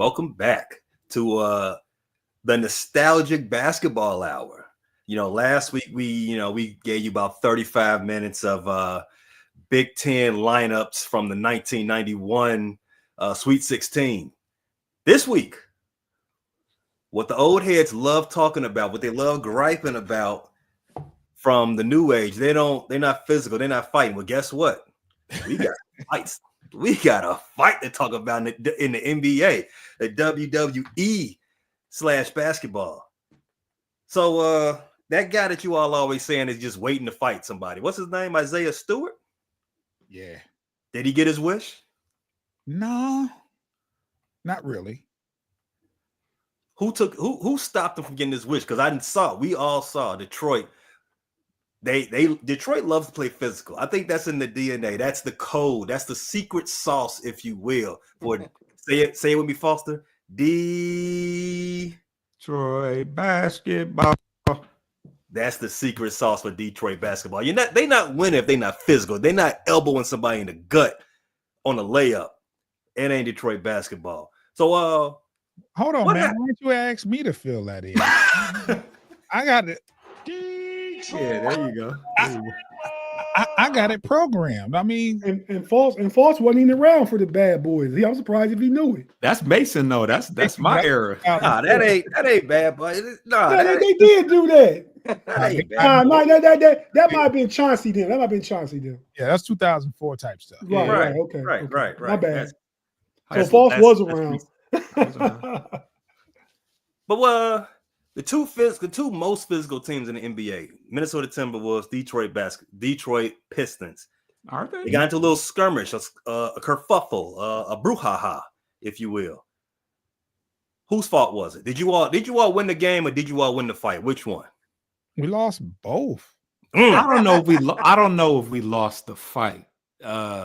welcome back to the nostalgic basketball hour. Last week we gave you about 35 minutes of Big Ten lineups from the 1991 Sweet 16. This week, what the old heads love talking about, what they love griping about from the new age, they're not physical, they're not fighting. Well, guess what? We got fights. We got a fight to talk about in the NBA, the WWE / basketball. So that guy that you all always saying is just waiting to fight somebody. What's his name? Isaiah Stewart? Yeah. Did he get his wish? No, not really. Who stopped him from getting his wish? Because we all saw Detroit. Detroit loves to play physical. I think that's in the DNA. That's the code. That's the secret sauce, if you will. For say it with me, Foster. Detroit basketball. That's the secret sauce for Detroit basketball. They not winning if they're not physical. They're not elbowing somebody in the gut on a layup. It ain't Detroit basketball. So hold on, man. Why don't you ask me to fill that in? I got it. Yeah, there you go. I got it programmed. I mean, and False wasn't even around for the bad boys. I'm surprised if he knew it. That's Mason though. That's my era. Nah, that ain't bad boy. They did do that. That might have been Chauncey then. Yeah, that's 2004 type stuff. Right. Okay. My bad. So False was around. But the two most physical teams in the NBA, Minnesota Timberwolves, Detroit Pistons. Aren't they? They got into a little skirmish, a kerfuffle, a brouhaha, if you will. Whose fault was it? Did you all win the game or did you all win the fight? Which one? We lost both. I don't know if we lost the fight.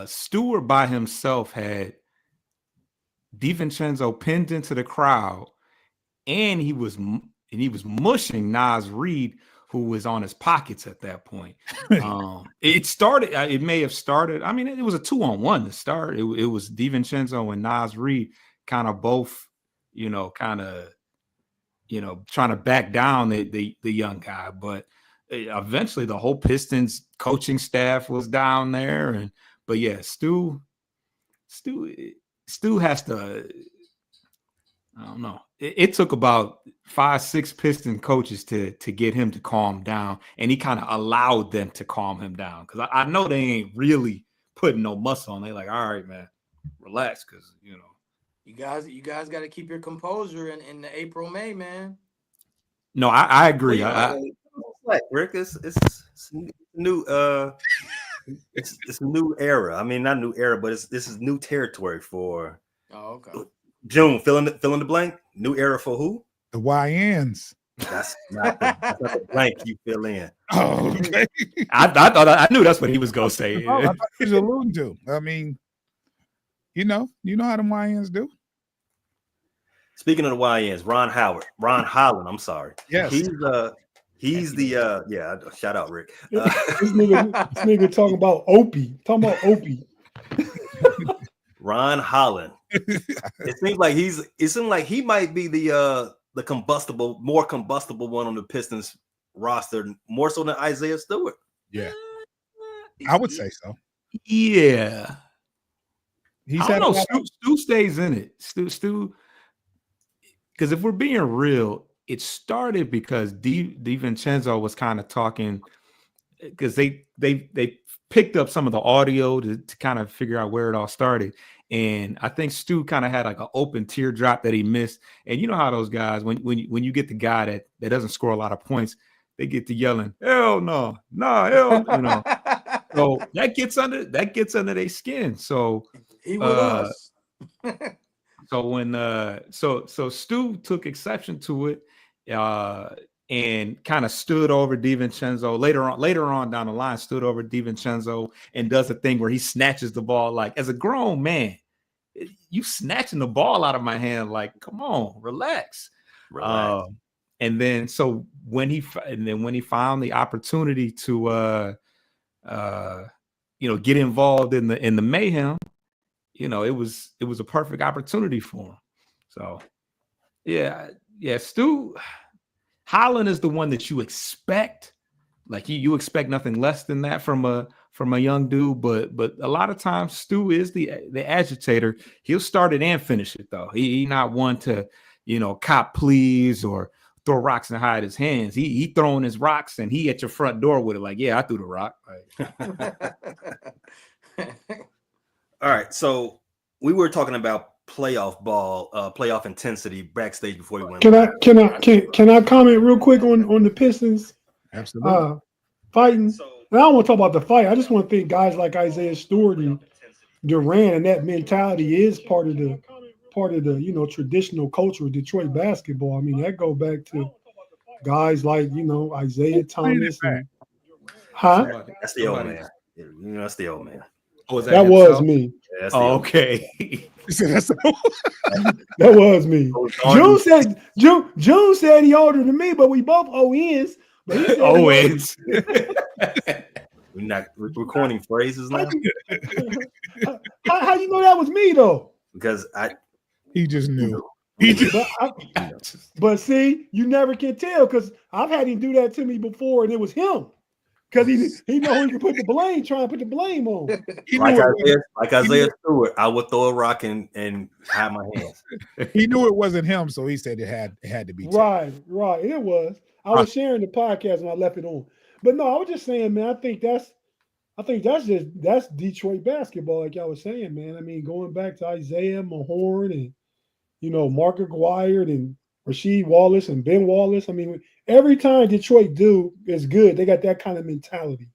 Stewart by himself had DiVincenzo pinned into the crowd, and he was mushing Nas Reed, who was on his pockets at that point. It may have started. I mean, it was a 2-on-1 to start. It was DiVincenzo and Nas Reed kind of both, trying to back down the young guy. But eventually the whole Pistons coaching staff was down there. But yeah, Stu has to, I don't know. It took about 5-6 Piston coaches to get him to calm down, and he kind of allowed them to calm him down, because I know they ain't really putting no muscle on. They like, all right, man, relax, because you guys got to keep your composure in the April, May, man. No, I agree. Rick, it's new. It's a new era. I mean, not new era, but this is new territory for. Oh, okay. June, fill in the blank. New era for who? The YNs. That's not the blank you fill in. Oh, okay. I knew that's what he was gonna say. I thought he was alluding to. I mean, you know how the YNs do. Speaking of the YNs, Ron Holland. I'm sorry. Yes, he's the shout out Rick. This nigga talking about Opie. Ron Holland. It seems like he might be the more combustible one on the Pistons roster, more so than Isaiah Stewart. Yeah, I would say so. Yeah, I don't know. Stu stays in it. Stu, because if we're being real, it started because DiVincenzo was kind of talking, because they picked up some of the audio to kind of figure out where it all started. And I think Stu kind of had like an open teardrop that he missed. And you know how those guys, when you get the guy that doesn't score a lot of points, they get to yelling, hell no, hell, So that gets under their skin. So he with us. So when so Stu took exception to it, and kind of stood over DiVincenzo later on down the line, stood over DiVincenzo and does a thing where he snatches the ball. Like, as a grown man, you snatching the ball out of my hand, like, come on, relax. And then when he found the opportunity to get involved in the mayhem, it was a perfect opportunity for him. So, yeah. Stu Holland is the one that you expect. Like you expect nothing less than that from a young dude, but a lot of times Stu is the agitator. He'll start it and finish it though. He not one to cop please or throw rocks and hide his hands. He throwing his rocks and he at your front door with it. Like, yeah, I threw the rock. Right. All right, so we were talking about playoff ball, playoff intensity backstage before we went. Can I comment real quick on the Pistons? Absolutely. Fighting. And I don't want to talk about the fight. I just want to think guys like Isaiah Stewart and Durant and that mentality is part of the traditional culture of Detroit basketball. I mean, that go back to guys like Isaiah Thomas and That's the old man. That's the old man. Oh, that was me. Yeah, okay. That was me. June said he older than me, but we both ONs. Owens. We're not recording phrases now. How you know that was me though? Because he just knew. But see, you never can tell because I've had him do that to me before, and it was him. Because he know he can put the blame, trying to put the blame on. Like Isaiah Stewart, I would throw a rock and hide my hands. He knew it wasn't him, so he said it had to be. Right. It was. I was sharing the podcast and I left it on. But no, I was just saying, man, I think that's Detroit basketball, like y'all was saying, man. I mean, going back to Isaiah Mahorn and Mark Aguirre and Rasheed Wallace and Ben Wallace. I mean, every time Detroit do is good, they got that kind of mentality.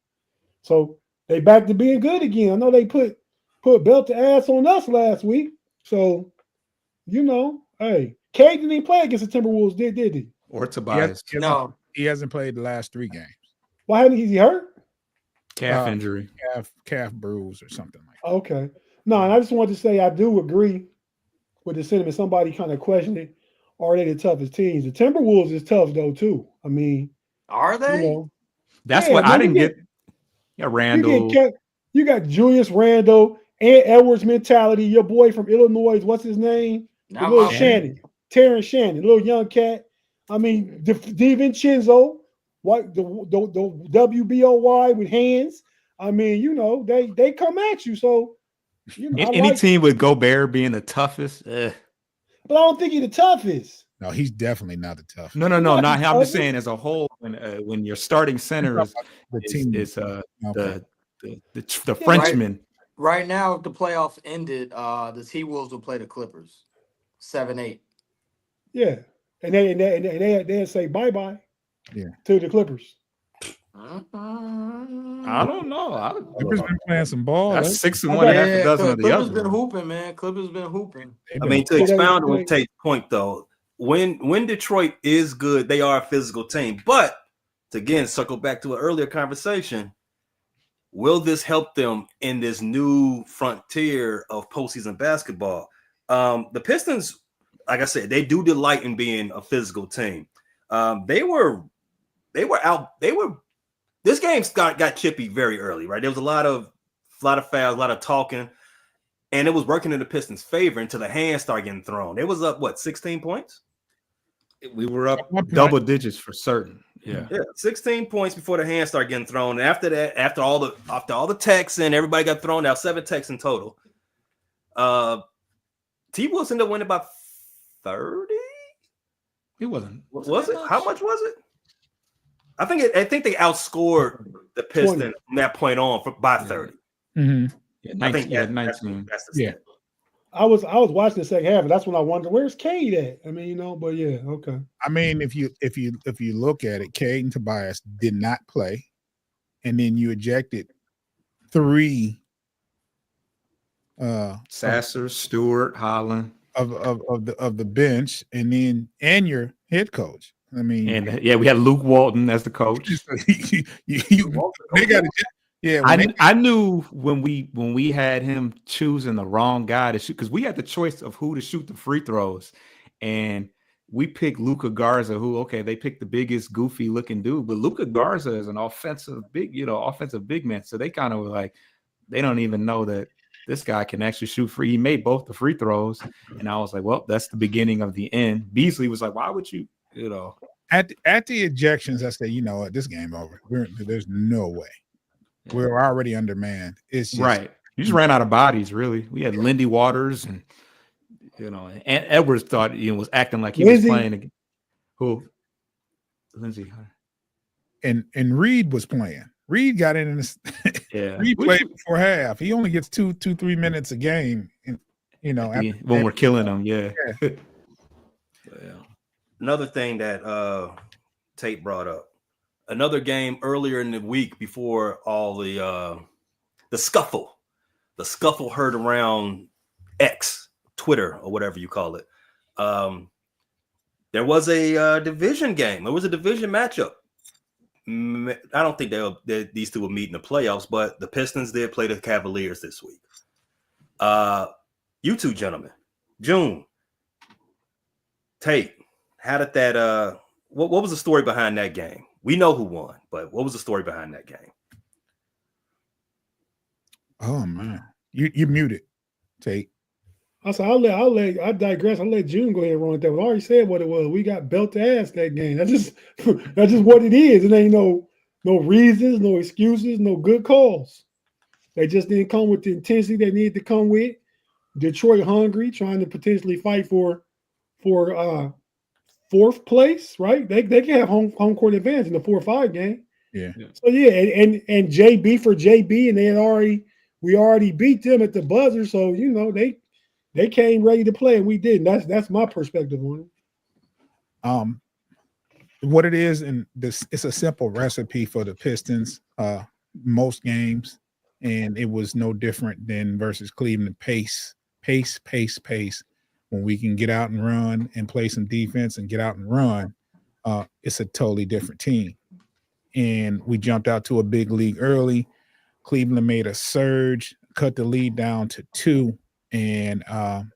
So they back to being good again. I know they put belt to ass on us last week. So, hey, Cade didn't even play against the Timberwolves, did he? Or Tobias. No. He hasn't played the last 3 games. Why hadn't he hurt? Calf injury. Calf bruise or something like that. Okay. No, and I just wanted to say I do agree with the sentiment. Somebody kind of questioned it. Are they the toughest teams? The Timberwolves is tough though too. I mean, are they? That's what I didn't get. Yeah, Randall. You got Julius Randle and Edwards mentality. Your boy from Illinois, what's his name? Little Shannon, Terrence Shannon, little young cat. I mean, DiVincenzo, what the WBOY with hands. I mean, they come at you. So any team with Gobert being the toughest. But I don't think he's the toughest. No, he's definitely not the toughest. No, not him. I'm just saying as a whole, when your starting center is the Frenchman. Right now, if the playoffs ended, the T-Wolves will play the Clippers, 7-8. Yeah, and they say bye-bye. Yeah, to the Clippers. I don't know. Clippers been playing some ball. That's 6-1, half a dozen of the Clippers other. Been hooping, man. Clippers been hooping. I mean, to expound on Tate's point, though, when Detroit is good, they are a physical team. But to again circle back to an earlier conversation, will this help them in this new frontier of postseason basketball? The Pistons, like I said, they do delight in being a physical team. This game got chippy very early, right? There was a lot of fouls, a lot of talking, and it was working in the Pistons' favor until the hands started getting thrown. It was up 16 points. We were up double digits for certain. Yeah, 16 points before the hands started getting thrown. And after that, after all the techs and everybody got thrown out, 7 techs in total. T-Wolves ended up winning about 30. It wasn't. Was it? How much was it? I think they outscored the Pistons from that point on by 30. Mm-hmm. Yeah, 19. 19. I was watching the second half, and that's when I wondered where's Cade at. I mean, but yeah, okay. I mean, if you look at it, Cade and Tobias did not play, and then you ejected 3. Sasser, Stewart, Holland of the bench, and your head coach. I mean, and we had Luke Walton as the coach. I knew when we had him choosing the wrong guy to shoot, because we had the choice of who to shoot the free throws, and we picked Luka Garza, they picked the biggest goofy looking dude, but Luka Garza is an offensive big man, so they kind of were like, they don't even know that this guy can actually shoot free. He made both the free throws, and I was like, well, that's the beginning of the end. Beasley was like, why would you, At the ejections, I said, you know what, this game over. There's no way. Yeah. We're already undermanned. It's just right. You just ran out of bodies, really. We had Lindy Waters and and Edwards thought was acting like he was playing again. Who? Lindsey. And Reed was playing. Reed got in this. Yeah. Reed played before half. He only gets 3 minutes a game. And, when we're killing him, yeah. Another thing that Tate brought up. Another game earlier in the week before all the scuffle. The scuffle heard around X, Twitter, or whatever you call it. There was a division game. It was a division matchup. I don't think these two will meet in the playoffs, but the Pistons did play the Cavaliers this week. You two gentlemen, June, Tate, how did that? What was the story behind that game? We know who won, but what was the story behind that game? Oh man, you muted, Tate. I said I digress. I'll let June go ahead and run with that. We already said what it was. We got belt ass that game. That's just what it is. It ain't no reasons, no excuses, no good calls. They just didn't come with the intensity they needed to come with. Detroit hungry, trying to potentially fight for fourth place, right? They can have home court advantage in the 4-5 game. Yeah. So yeah, and JB for JB, and we already beat them at the buzzer. So they came ready to play, and we didn't. That's my perspective on it. What it is, and it's a simple recipe for the Pistons. Most games, and it was no different than versus Cleveland. Pace. When we can get out and run and play some defense and get out and run, it's a totally different team. And we jumped out to a big lead early. Cleveland made a surge, cut the lead down to 2, and and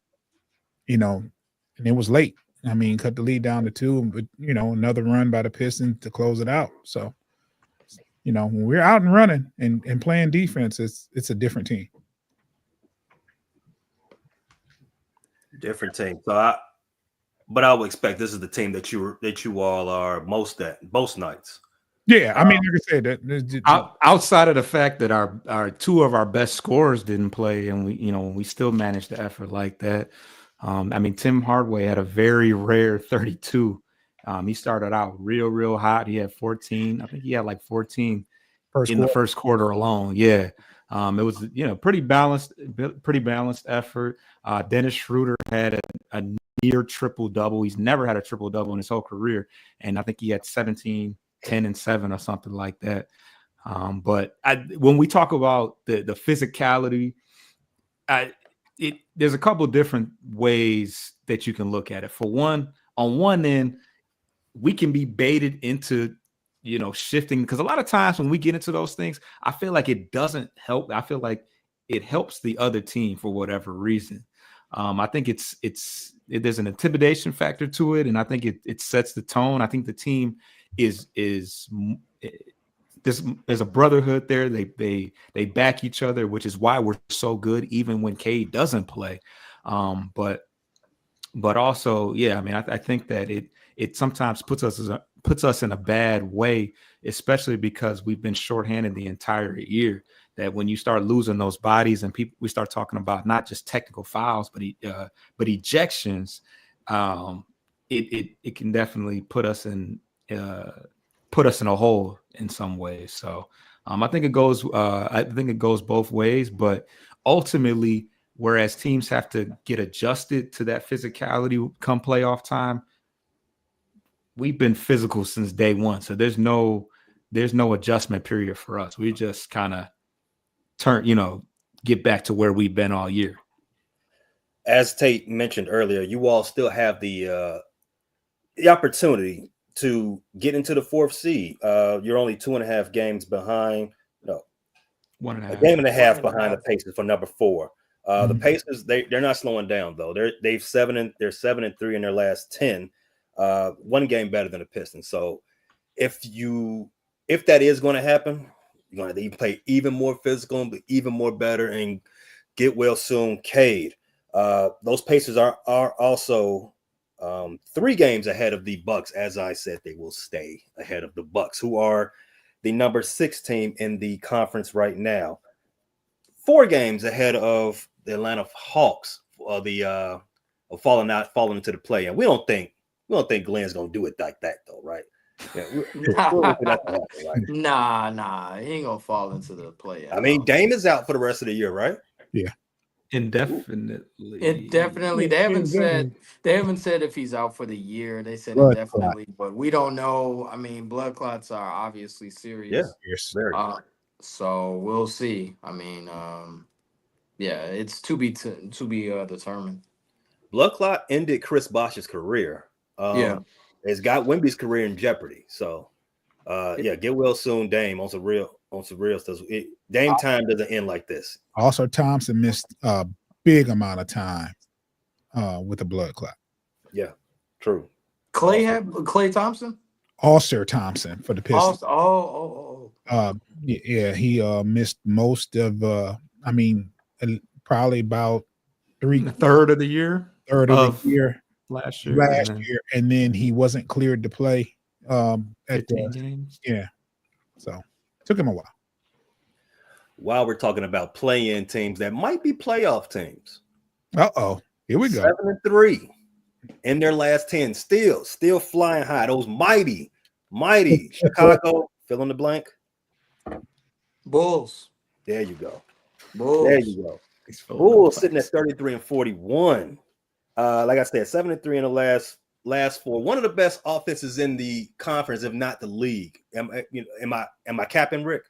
it was late. I mean, cut the lead down to 2, but another run by the Pistons to close it out. So, when we're out and running and playing defense, it's a different team. Different team. So but I would expect this is the team that you all are most nights. Yeah, I mean, like I said, that outside of the fact that our two of our best scorers didn't play, and we still managed the effort like that. I mean, Tim Hardaway had a very rare 32. He started out real hot. He had 14. I think he had like 14 the first quarter alone. Yeah. It was pretty balanced effort. Dennis Schroeder had a near triple double. He's never had a triple double in his whole career, and I think he had 17, 10, and 7 or something like that. But when we talk about the physicality, there's a couple different ways that you can look at it. For one, on one end, we can be baited into shifting, because a lot of times when we get into those things, I feel like it doesn't help. I feel like it helps the other team for whatever reason. I think there's an intimidation factor to it, and I think it sets the tone. I think the team there's a brotherhood there. They back each other, which is why we're so good, even when Cade doesn't play. But also, yeah, I mean, I think that it sometimes puts us in a bad way, especially because we've been shorthanded the entire year. That when you start losing those bodies and we start talking about not just technical fouls, but ejections, it can definitely put us in a hole in some ways. So I think it goes both ways, but ultimately, whereas teams have to get adjusted to that physicality come playoff time, we've been physical since day one. So there's no adjustment period for us. We just kind of get back to where we've been all year. As Tate mentioned earlier, you all still have the opportunity to get into the 4th seed. You're only 2.5 games behind. No, 1.5. A game and a half behind the Pacers for number 4. The Pacers, they're not slowing down though. They're 7-3 in their last 10. 1 game better than the Pistons. So if that is going to happen, you're going to play even more physical, but even more better, and get well soon, Cade. Those Pacers are also 3 games ahead of the Bucks. As I said, they will stay ahead of the Bucks, who are the number 6 team in the conference right now. 4 games ahead of the Atlanta Hawks, of falling into the play. And we don't think Glenn's gonna do it like that, though, right? Yeah, Nah, he ain't gonna fall into the play. I mean, Dame is out for the rest of the year, right? Yeah, indefinitely. They haven't said if he's out for the year. They said indefinitely, but we don't know. I mean, blood clots are obviously serious. Yeah, very. So we'll see. I mean, yeah, it's to be determined. Blood clot ended Chris Bosh's career. It's got Wemby's career in jeopardy. So, get well soon, Dame. On some real stuff. Dame time doesn't end like this. Also, Thompson missed a big amount of time with a blood clot. Yeah, true. Klay Thompson. Alsir Thompson for the Pistons. He missed most of. Probably about a third of the year. Last year, and then he wasn't cleared to play at 15 games. Yeah, so took him a while. While we're talking about play-in teams that might be playoff teams. Here we go. 7-3 in their last 10, still flying high. Those mighty Chicago. Fill in the blank. Bulls. There you go. Bulls. Bulls sitting at 33-41. Like I said, 7-3 in the last 4. One of the best offenses in the conference, if not the league. Am I capping, Rick?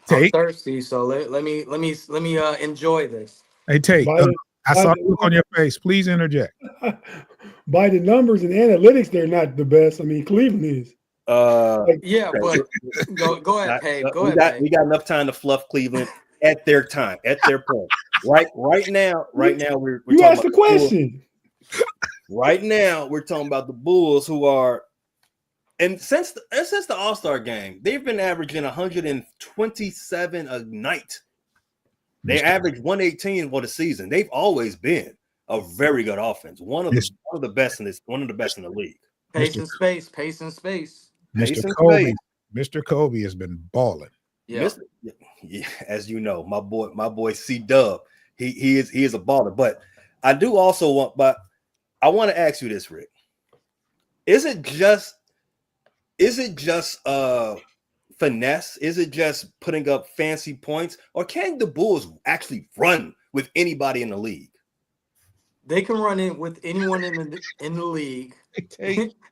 Tate? I'm thirsty, so let me enjoy this. Hey, Tate, I saw the look on your face. Please interject. By the numbers and analytics, they're not the best. I mean, Cleveland is. But go ahead, Pave. We got enough time to fluff Cleveland at their time, at their point. Right now, we're you asked the question. Right now, we're talking about the Bulls, who are, and since the All-Star game, they've been averaging 127 a night. They average 118 for the season. They've always been a very good offense. One of the best in the league. Pace and space. Mr. Kobe has been balling. Yeah. As you know, my boy C-Dub, he is a baller. But I do also want, but I want to ask you this, Rick. Is it just finesse? Is it just putting up fancy points, or can the Bulls actually run with anybody in the league? They can run in with anyone in the league.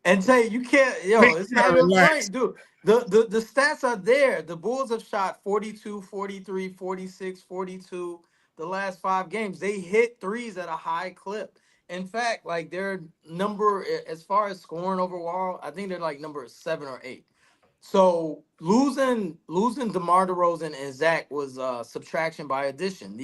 And say you can't, it's not even right, dude. The stats are there. The Bulls have shot 42, 43, 46, 42 the last 5 games. They hit threes at a high clip. In fact, like their number as far as scoring overall, I think they're like number 7 or 8. So losing DeMar DeRozan and Zach was subtraction by addition.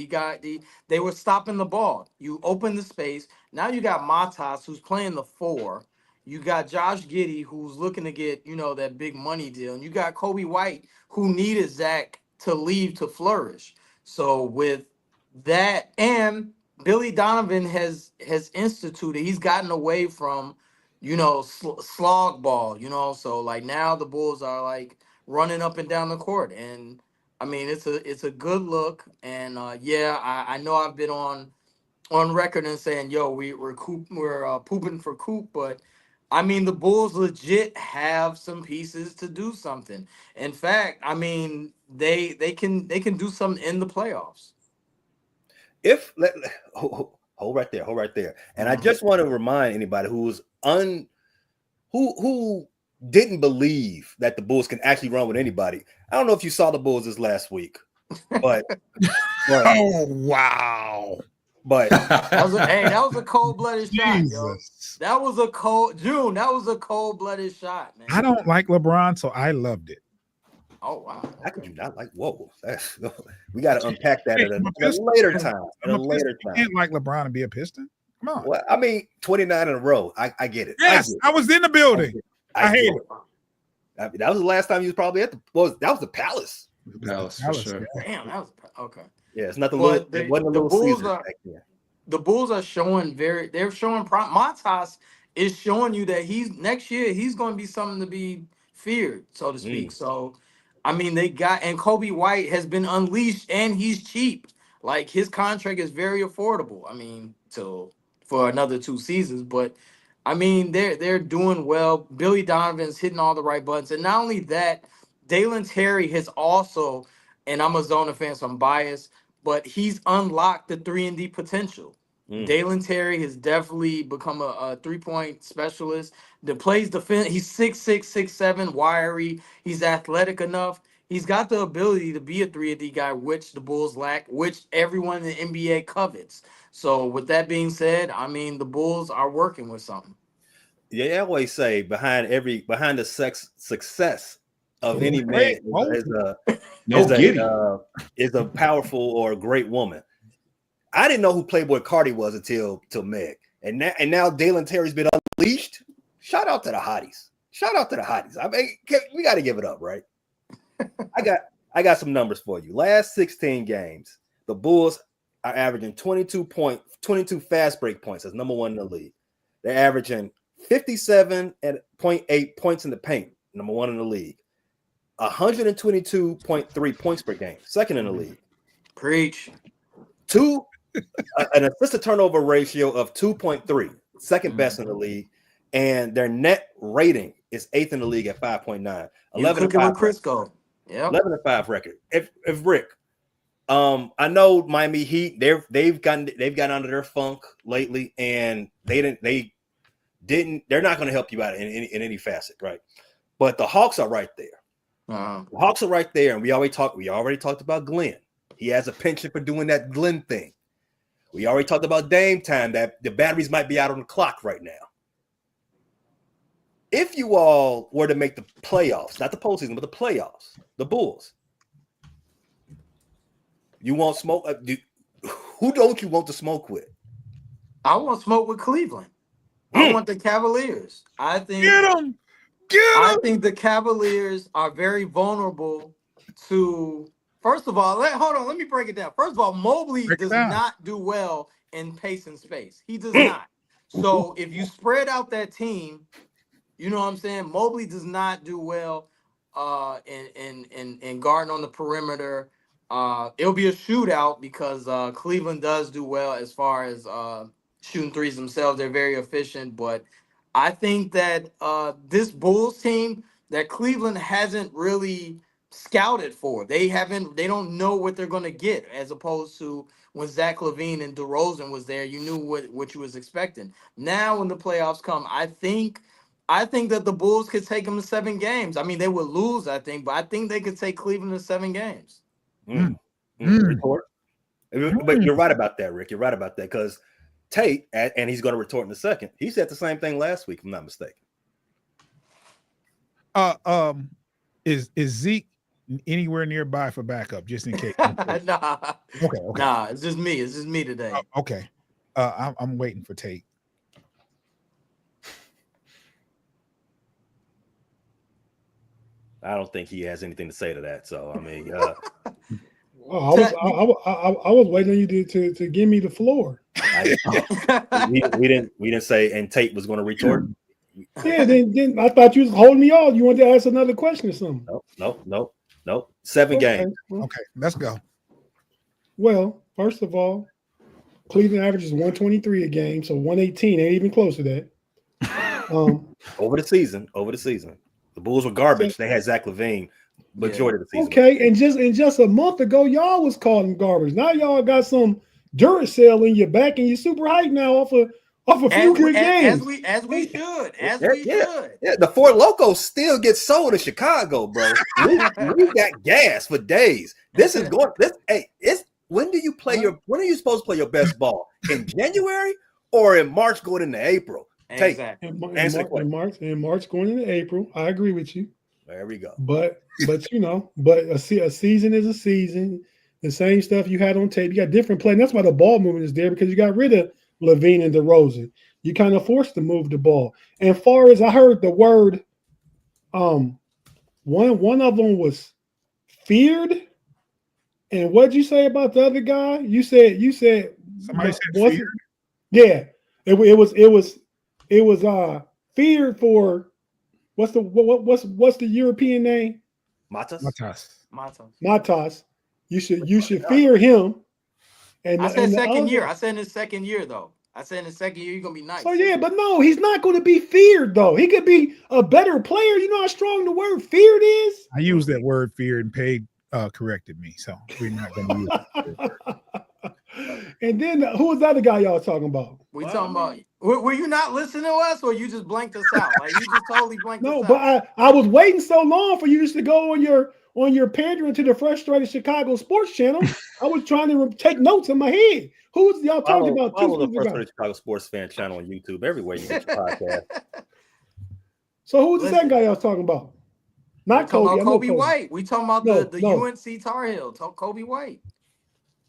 They were stopping the ball. You open the space. Now you got Matas, who's playing the 4. You got Josh Giddey, who's looking to get that big money deal, and you got Kobe White, who needed Zach to leave to flourish. So with that, and Billy Donovan has instituted. He's gotten away from slog ball, so like now the Bulls are like running up and down the court, and I mean it's a good look. And I know I've been on record and saying we're pooping for Coop, but I mean the Bulls legit have some pieces to do something. In fact, I mean they can do something in the playoffs. Hold right there. And I just want to remind anybody who didn't believe that the Bulls can actually run with anybody. I don't know if you saw the Bulls this last week, but oh wow. But that was a cold-blooded shot, yo. That was a cold-blooded shot, man. I don't like LeBron, so I loved it. Oh wow! How could you not like? Whoa, we got to unpack that at a later time. You can't like LeBron and be a Piston. Come on. Well, I mean, 29 in a row. I get it. Yes, I was in the building. I hate it. I mean, that was the last time you was probably at that was the Palace. Palace for sure. Damn, that was okay. Yeah, it's nothing. But It wasn't a the little Bulls Caesar are back then. the Bulls are showing they're showing Montas is showing you that next year he's going to be something to be feared, so to speak. So, I mean, and Kobe White has been unleashed and he's cheap. Like his contract is very affordable. I mean, for another 2 seasons, but I mean they're doing well. Billy Donovan's hitting all the right buttons, and not only that, Dalen Terry has also, and I'm a Zona fan, so I'm biased, but he's unlocked the 3-and-D potential. Dalen Terry has definitely become a 3-point specialist that plays defense. He's 6'6", 6'7", wiry. He's athletic enough. He's got the ability to be a 3-and-D guy, which the Bulls lack, which everyone in the NBA covets. So with that being said, I mean, the Bulls are working with something. Yeah, I always say behind the success of any man is a powerful or a great woman. I didn't know who Playboy Cardi was until Meg, and now Dalen Terry's been unleashed. Shout out to the hotties. I mean, we got to give it up, right? I got some numbers for you. Last 16 games, the Bulls are averaging 22 fast break points. That's number 1 in the league. They're averaging 57.8 points in the paint, number 1 in the league. 122.3 points per game, second in the league. Preach. An assist to turnover ratio of 2.3, second best in the league, and their net rating is 8th in the league at 5.9. 11-5 Crisco. Yeah, 11-5 record. If Rick, I know Miami Heat, they've gotten out of their funk lately, and they're not going to help you out in any facet, right? But the Hawks are right there. The Hawks are right there, and we already talked about Glenn. He has a penchant for doing that Glenn thing. We already talked about Dame time, that the batteries might be out on the clock right now. If you all were to make the playoffs, not the postseason, but the playoffs, the Bulls, you want smoke? Who don't you want to smoke with? I want smoke with Cleveland. I want the Cavaliers. I think I think the Cavaliers are very vulnerable to. First of all, let me break it down. First of all, Mobley does not do well in pace and space. He does not. So if you spread out that team, you know what I'm saying? Mobley does not do well in guarding on the perimeter. It'll be a shootout because Cleveland does do well as far as shooting threes themselves. They're very efficient, but I think that this Bulls team that Cleveland hasn't really scouted for. They don't know what they're going to get, as opposed to when Zach LaVine and DeRozan was there, you knew what you was expecting. Now when the playoffs come, I think that the Bulls could take them to 7 games. I mean, they would lose, I think, but I think they could take Cleveland to 7 games. Retort. But you're right about that, Rick. You're right about that, because Tate, and he's going to retort in a second, he said the same thing last week, if I'm not mistaken. Is Zeke anywhere nearby for backup, just in case? Nah. Okay. Nah, it's just me. It's just me today. Okay. I'm waiting for Tate. I don't think he has anything to say to that. So I mean, I was waiting on you to give me the floor. we didn't say, and Tate was going to retort. Yeah, then I thought you was holding me off. You wanted to ask another question or something? Nope. 7 games. Okay, let's go. Well, first of all, Cleveland averages 123 a game, so 118 ain't even close to that. Over the season, the Bulls were garbage. They had Zach LaVine majority of the season. Okay, and just a month ago, y'all was calling garbage. Now y'all got some Duracell in your back, and you're super hyped now off a few good games. As we should. Yeah, the Four Locos still get sold in Chicago, bro. we got gas for days. This is going. When are you supposed to play your best ball? In January or in March going into April? Exactly. In March going into April. I agree with you. There we go. But a season is a season. The same stuff you had on tape. You got different play. And that's why the ball movement is there, because you got rid of LaVine and DeRozan. You kind of forced to move the ball. And far as I heard the word, one of them was feared, And what'd you say about the other guy? You said Somebody said what's fear. Yeah, it was feared for what's the European name? Matas. Matas. You should fear him. And I said the second other, year. I said in his second year though. I said in his second year you're gonna be nice. So yeah, but no, he's not going to be feared though. He could be a better player. You know how strong the word feared is. I used that word fear, and Paige corrected me, so we're not going to use it. And then who was the other guy y'all talking about? We talking about. Were you not listening to us, or you just blanked us out? Like you just totally blanked us out. No, but I was waiting so long for you just to go on your pandering to the frustrated Chicago sports channel. I was trying to take notes in my head. Who's y'all talking about? Follow the frustrated Chicago sports fan channel on YouTube everywhere you get your podcast. So who's the second guy y'all talking about? Not Kobe. Kobe White. We talking about the UNC Tar Heel. Kobe White.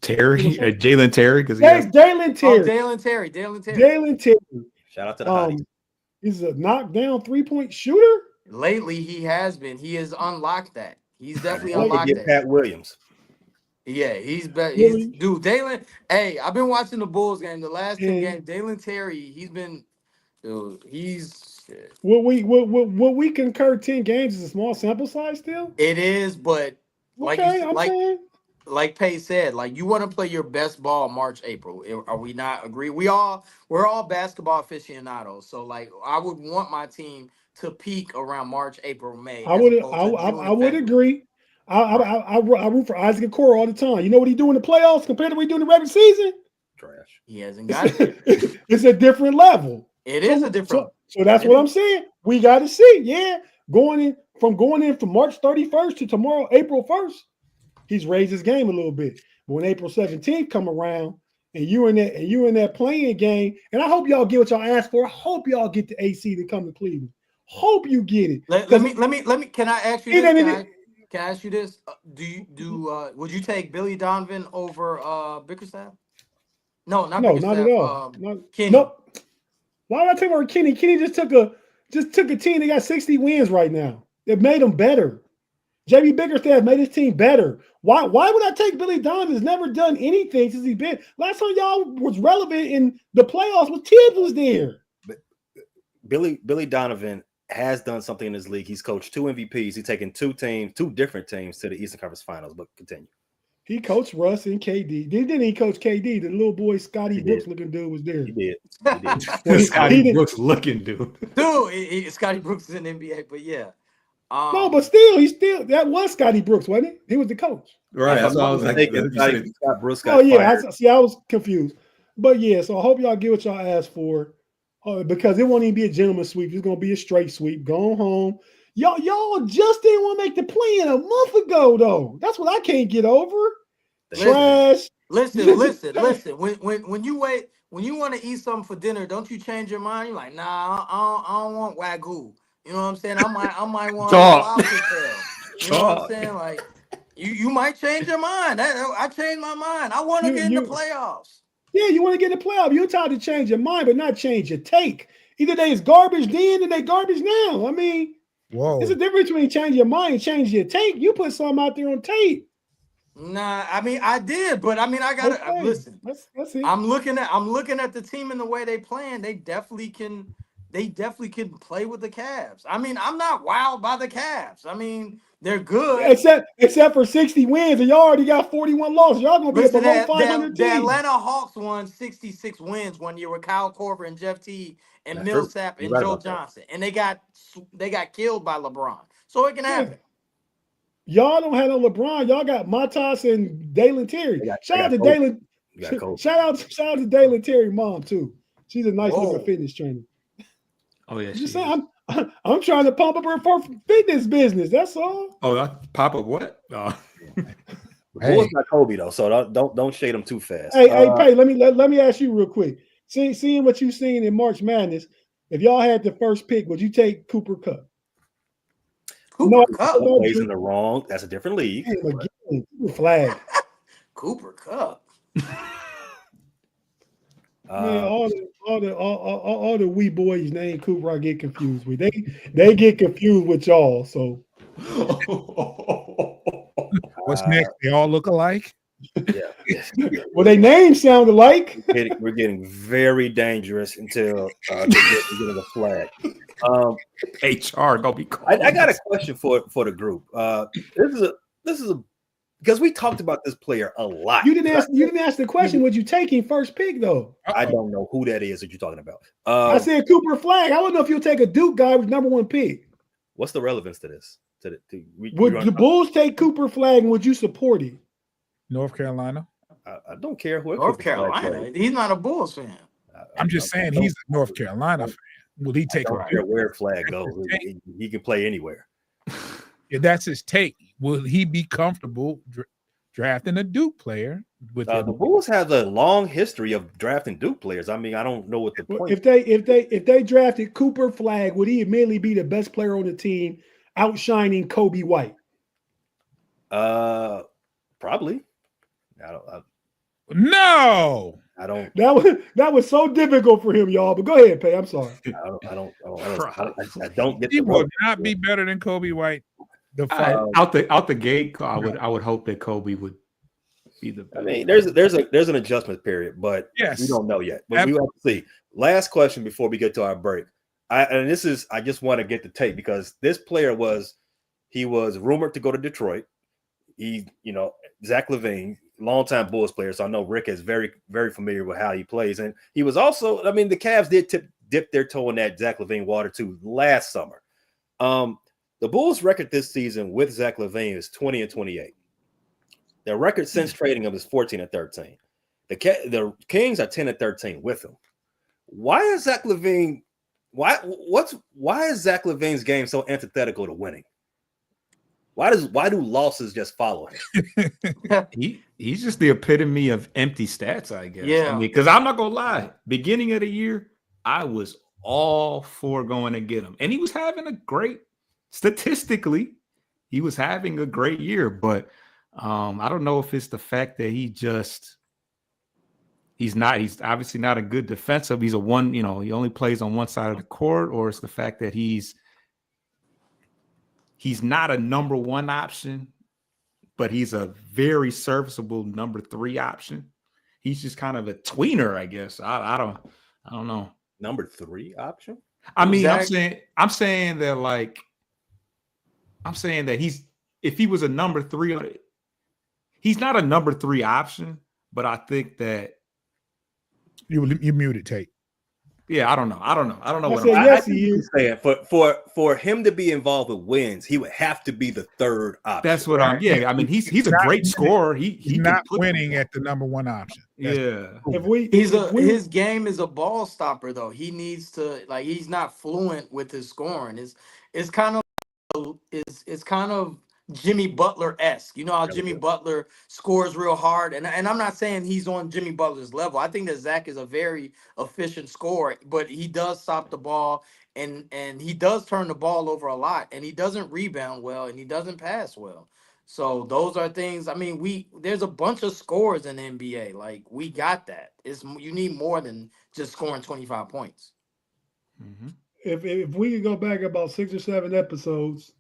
Terry, Jalen Terry, because Jalen Terry. Jalen Terry. Shout out to the hottie. He's a knockdown 3-point shooter. Lately, he has been. He has unlocked that. He's definitely unlocked that. Pat Williams. Yeah, he's better. Really? Dude, Jalen. Hey, I've been watching the Bulls game. The last two games, Jalen Terry. He's been. Dude, he's. Will we concur 10 games is a small sample size still? It is, but like Pay said, like you want to play your best ball March, April. Are we not agree? We're all basketball aficionados. So like I would want my team to peak around March, April, May. I would agree. I root for Isaac Okoro all the time. You know what he do in the playoffs compared to what he do in the regular season? Trash. He hasn't got it. It's a different level. It is a different. So that's what I'm saying. We got to see. Yeah, going in from March 31st to tomorrow, April 1st. He's raised his game a little bit. But when April 17th come around and you in that playing game, and I hope y'all get what y'all asked for. I hope y'all get the AC to come to Cleveland. Hope you get it. Let me. Can I ask you this? Can I ask you this? Would you take Billy Donovan over Bickerstaff? No, not at all. Kenny. Nope. Why would I take over Kenny? Kenny just took a team. They got 60 wins right now. It made them better. JB Bickerstaff made his team better. Why would I take Billy Donovan? He's never done anything since he's been. Last time y'all was relevant in the playoffs was Tibbs was there. But Billy Donovan has done something in his league. He's coached 2 MVPs. He's taken 2 different teams to the Eastern Conference Finals. But continue. He coached Russ and KD. Didn't he coach KD? The little boy Scotty Brooks looking dude was there. He did. Scotty Brooks looking dude. Scotty Brooks is in the NBA, but yeah. No, but still, that was Scotty Brooks, wasn't it? He was the coach. Right. That's what I was thinking. Scott Brooks got I was confused. But yeah, so I hope y'all get what y'all asked for. Because it won't even be a gentleman's sweep. It's gonna be a straight sweep. Going home. Y'all just didn't want to make the play-in a month ago, though. That's what I can't get over. Trash. Listen. When you want to eat something for dinner, don't you change your mind? You're like, nah, I don't want Wagyu. You know what I'm saying? I might want lobster tail. You know what I'm saying? Like, you might change your mind. I changed my mind. I want to get in the playoffs. Yeah, you want to get in the playoffs. You're entitled to change your mind, but not change your take. Either they is garbage then and they garbage now. I mean, there's a difference between changing your mind and changing your take. You put something out there on tape. Nah, I mean I did, but I mean I gotta listen. That's it. I'm looking at the team and the way they playing. They definitely can play with the Cavs. I mean, I'm not wowed by the Cavs. I mean, they're good. Except for 60 wins, and y'all already got 41 losses. Y'all gonna be below 500 The Atlanta Hawks won 66 wins one year with Kyle Korver and Jeff Teague and Millsap and Joe Johnson, and they got killed by LeBron. So it can happen. Y'all don't have no LeBron. Y'all got Matas and Dalen Terry. Shout out to Dalen. Shout out to Dalen Terry mom too. She's a nice little fitness trainer. Oh yeah, just saying, I'm trying to pump up her for fitness business. That's all. Oh, pop up what? Bulls got Kobe though, so don't shade him too fast. Hey, Pay. Let me ask you real quick. Seeing what you've seen in March Madness, if y'all had the first pick, would you take Cooper Kupp? Cup plays in the wrong. That's a different league. Flag. Cooper Kupp. Man, all the wee boys named Cooper, I get confused with. They get confused with y'all. So What's next? They all look alike. Yeah. Well, their names sound alike. We're getting very dangerous until they get a flag. HR gonna be calling. I got a question for the group. This is a because we talked about this player a lot. You didn't ask the question. Would you take him first pick though? I don't know who that is that you're talking about. I said Cooper Flag. I don't know if you'll take a Duke guy with #1 pick. What's the relevance to this? Would the Bulls take Cooper Flag and would you support him? North Carolina. I don't care who. North Carolina. He's not a Bulls fan. I'm just saying he's a North Carolina fan. Will he take? I don't care where Flag goes. He can play anywhere. If that's his take, will he be comfortable drafting a Duke player? With the Bulls have a long history of drafting Duke players. I mean, I don't know what the point. If they drafted Cooper Flag, would he immediately be the best player on the team, outshining Kobe White? Probably. No. I don't. That was so difficult for him, y'all. But go ahead, Pay. I'm sorry. I don't get. He would not be better than Kobe White. Out the gate, I would hope that Kobe would be the best. I mean, there's an adjustment period, but yes, we don't know yet. But we have to see. Last question before we get to our break. I just want to get the tape because this player was rumored to go to Detroit. Zach LaVine, longtime Bulls player, so I know Rick is very, very familiar with how he plays. And he was also, I mean, the Cavs did dip their toe in that Zach LaVine water too last summer. The Bulls' record this season with Zach LaVine is 20-28. Their record since trading him is 14-13. The Kings are 10-13 with him. Why is Zach LaVine? Why is Zach LaVine's game so antithetical to winning? Why do losses just follow him? He's just the epitome of empty stats, I guess. Yeah. I mean, because I'm not gonna lie, beginning of the year, I was all for going to get him, and he was having a great statistically. He was having a great year, but I don't know if it's the fact that he's obviously not a good defensive. He's he only plays on one side of the court, or it's the fact that he's not a #1 option, but he's a very serviceable #3 option. He's just kind of a tweener, I guess. I don't know. #3 option? I mean, exactly. I'm saying that if he was a #3, he's not a #3 option, but I think that you muted Tate. Yeah, I don't know. I don't know what yes, he is saying. For him to be involved with wins, he would have to be the third option. That's what I'm. Yeah, I mean, he's a great scorer. He's not winning at the #1 option. His game is a ball stopper though. He needs to he's not fluent with his scoring. It's kind of Jimmy Butler-esque. You know how Jimmy Butler scores real hard, and I'm not saying he's on Jimmy Butler's level. I think that Zach is a very efficient scorer, but he does stop the ball, and he does turn the ball over a lot, and he doesn't rebound well, and he doesn't pass well. So those are things. I mean, there's a bunch of scores in the NBA. Like, we got that. You need more than just scoring 25 points. Mm-hmm. If we could go back about 6 or 7 episodes,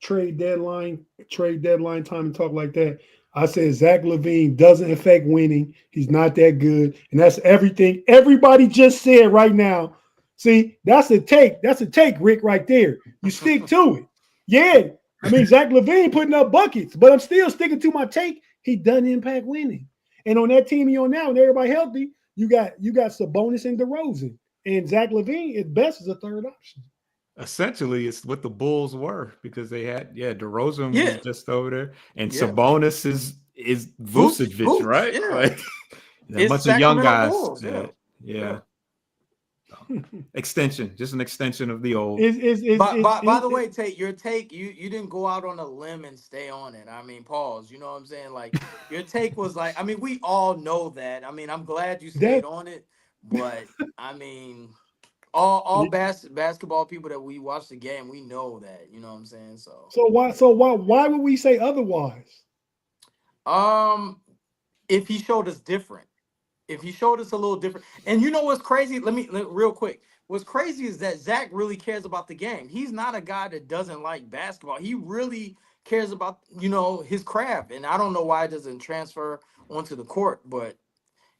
trade deadline time and talk like that, I said Zach LaVine doesn't affect winning. He's not that good. And that's everything everybody just said right now. See, that's a take. That's a take, Rick, right there. You stick to it. Yeah. I mean, Zach LaVine putting up buckets, but I'm still sticking to my take. He doesn't impact winning. And on that team you're on now, and everybody healthy, you got Sabonis and DeRozan. And Zach LaVine, at best, is a third option. Essentially, it's what the Bulls were, because they had DeRozan was just over there, and Sabonis is Vucevic, right? Yeah. A bunch of young guys. Bulls, Extension, just an extension of the old. By the way, Tate, your take, you didn't go out on a limb and stay on it. I mean, pause. You know what I'm saying? Like, your take was like, I mean, we all know that. I mean, I'm glad you stayed on it, but I mean, all basketball people that we watch the game, we know that. You know what I'm saying? So why would we say otherwise? If he showed us different. If he showed us a little different. And you know what's crazy? Let me real quick. What's crazy is that Zach really cares about the game. He's not a guy that doesn't like basketball. He really cares about, his craft. And I don't know why it doesn't transfer onto the court, but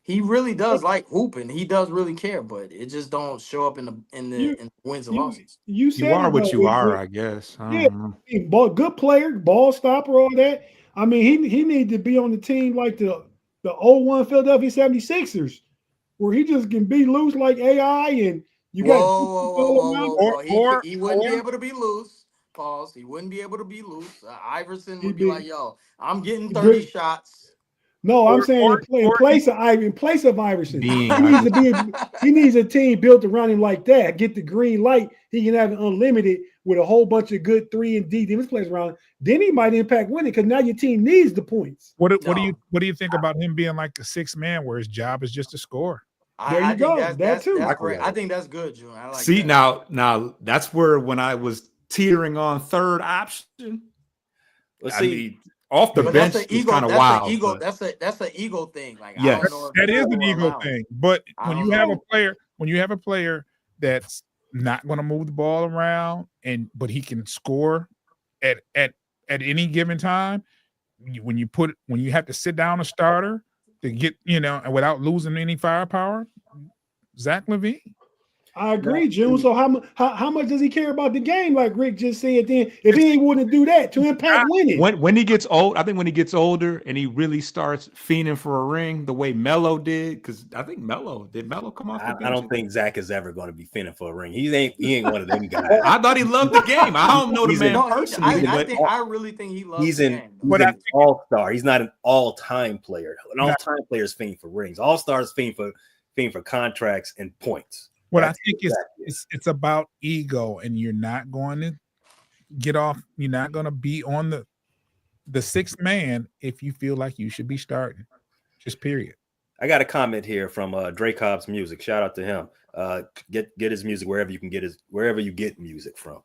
he really does like hooping. He does really care, but it just don't show up in the wins and losses. You You said are it, what though, you are, I guess. I yeah, don't know. good player, ball stopper, all that. I mean, he needs to be on the team like the 01 Philadelphia 76ers, where he just can be loose like AI, and you got He wouldn't be able to be loose. Pause. He wouldn't be able to be loose. Iverson would be like, "Yo, I'm getting 30 shots." No, I'm saying in place of Iverson, Being he needs a team built around him like that. Get the green light, he can have it unlimited with a whole bunch of good 3 and D defense players around. Then he might impact winning because now your team needs the points. What do you think about him being like a 6th man where his job is just to score? I think that's great. I think that's good, June. I like See, that. now that's where when I was teetering on third option. Let's I see. mean, off the But bench that's an is ego. kind of That's wild. an ego. But That's an ego thing. Like, yes, I don't know if that is people an will ego allow it. thing. But I when don't you have know. a player that's not going to move the ball around but he can score at any given time, when you have to sit down a starter to get, and without losing any firepower, Zach LaVine. I agree, June. So how much does he care about the game? Like Rick just said, then if he wouldn't do that to impact winning. When he gets old, I think when he gets older and he really starts fiending for a ring, the way Melo did, because I think Melo come off the bench? I don't think Zach is ever going to be fiending for a ring. He ain't one of them guys. I thought he loved the game. I don't know the man personally. I really think he loves he's the an game. he's an all-star. He's not an all-time player. An all-time player is fiending for rings. All-stars fiend for contracts and points. What I think it's about ego, and you're not going to get off. You're not going to be on the 6th man if you feel like you should be starting. Just period. I got a comment here from Dre Cobb's Music. Shout out to him. Get his music wherever you get music from.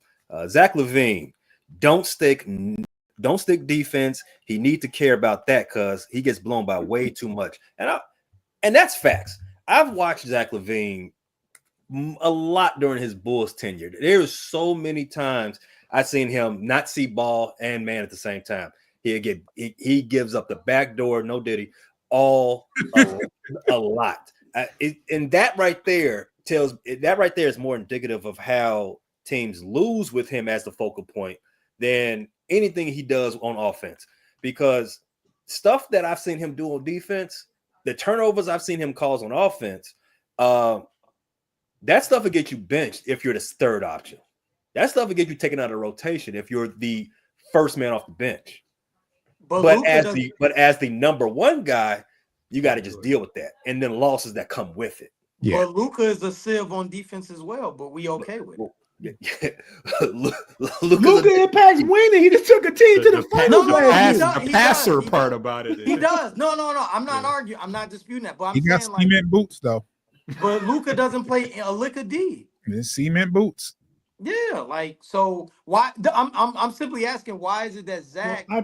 Zach LaVine, don't stick defense. He need to care about that because he gets blown by way too much. And that's facts. I've watched Zach LaVine a lot during his Bulls tenure. There was so many times I've seen him not see ball and man at the same time. He gives up the back door, no diddy, a lot. And that right there is more indicative of how teams lose with him as the focal point than anything he does on offense. Because stuff that I've seen him do on defense, the turnovers I've seen him cause on offense, that stuff will get you benched if you're the 3rd option. That stuff will get you taken out of rotation if you're the 1st man off the bench. But as the number 1 guy, you got to just deal with that, and then losses that come with it. Yeah. But Luka is a sieve on defense as well, but we okay with it. Luka impacts winning. He just took a team to the finals. The passer part about it. He does. No. I'm not arguing. I'm not disputing that. But I'm saying got cement boots though. But Luka doesn't play a lick of D. It's cement boots. Yeah, like so. Why? I'm simply asking. Why is it that Zach? Well,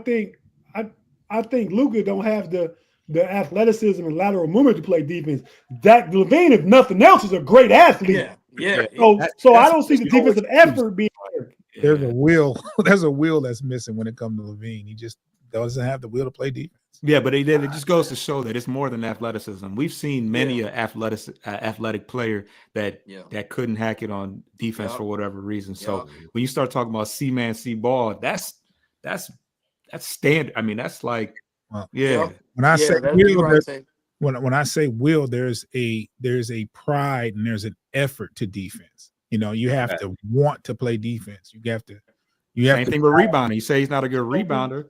I think Luka don't have the athleticism and lateral movement to play defense. Zach LaVine, if nothing else, is a great athlete. Yeah. So I don't see the defensive effort being there. There's a will. There's a will that's missing when it comes to LaVine. He just doesn't have the will to play defense. Yeah, but it just goes to show that it's more than athleticism. We've seen many athletic player that couldn't hack it on defense for whatever reason. So when you start talking about C-man, C-ball, that's standard. I mean, that's like, When I say will, when I say will, there's a pride and there's an effort to defense. You have to want to play defense. Same thing with rebounding. You say he's not a good rebounder.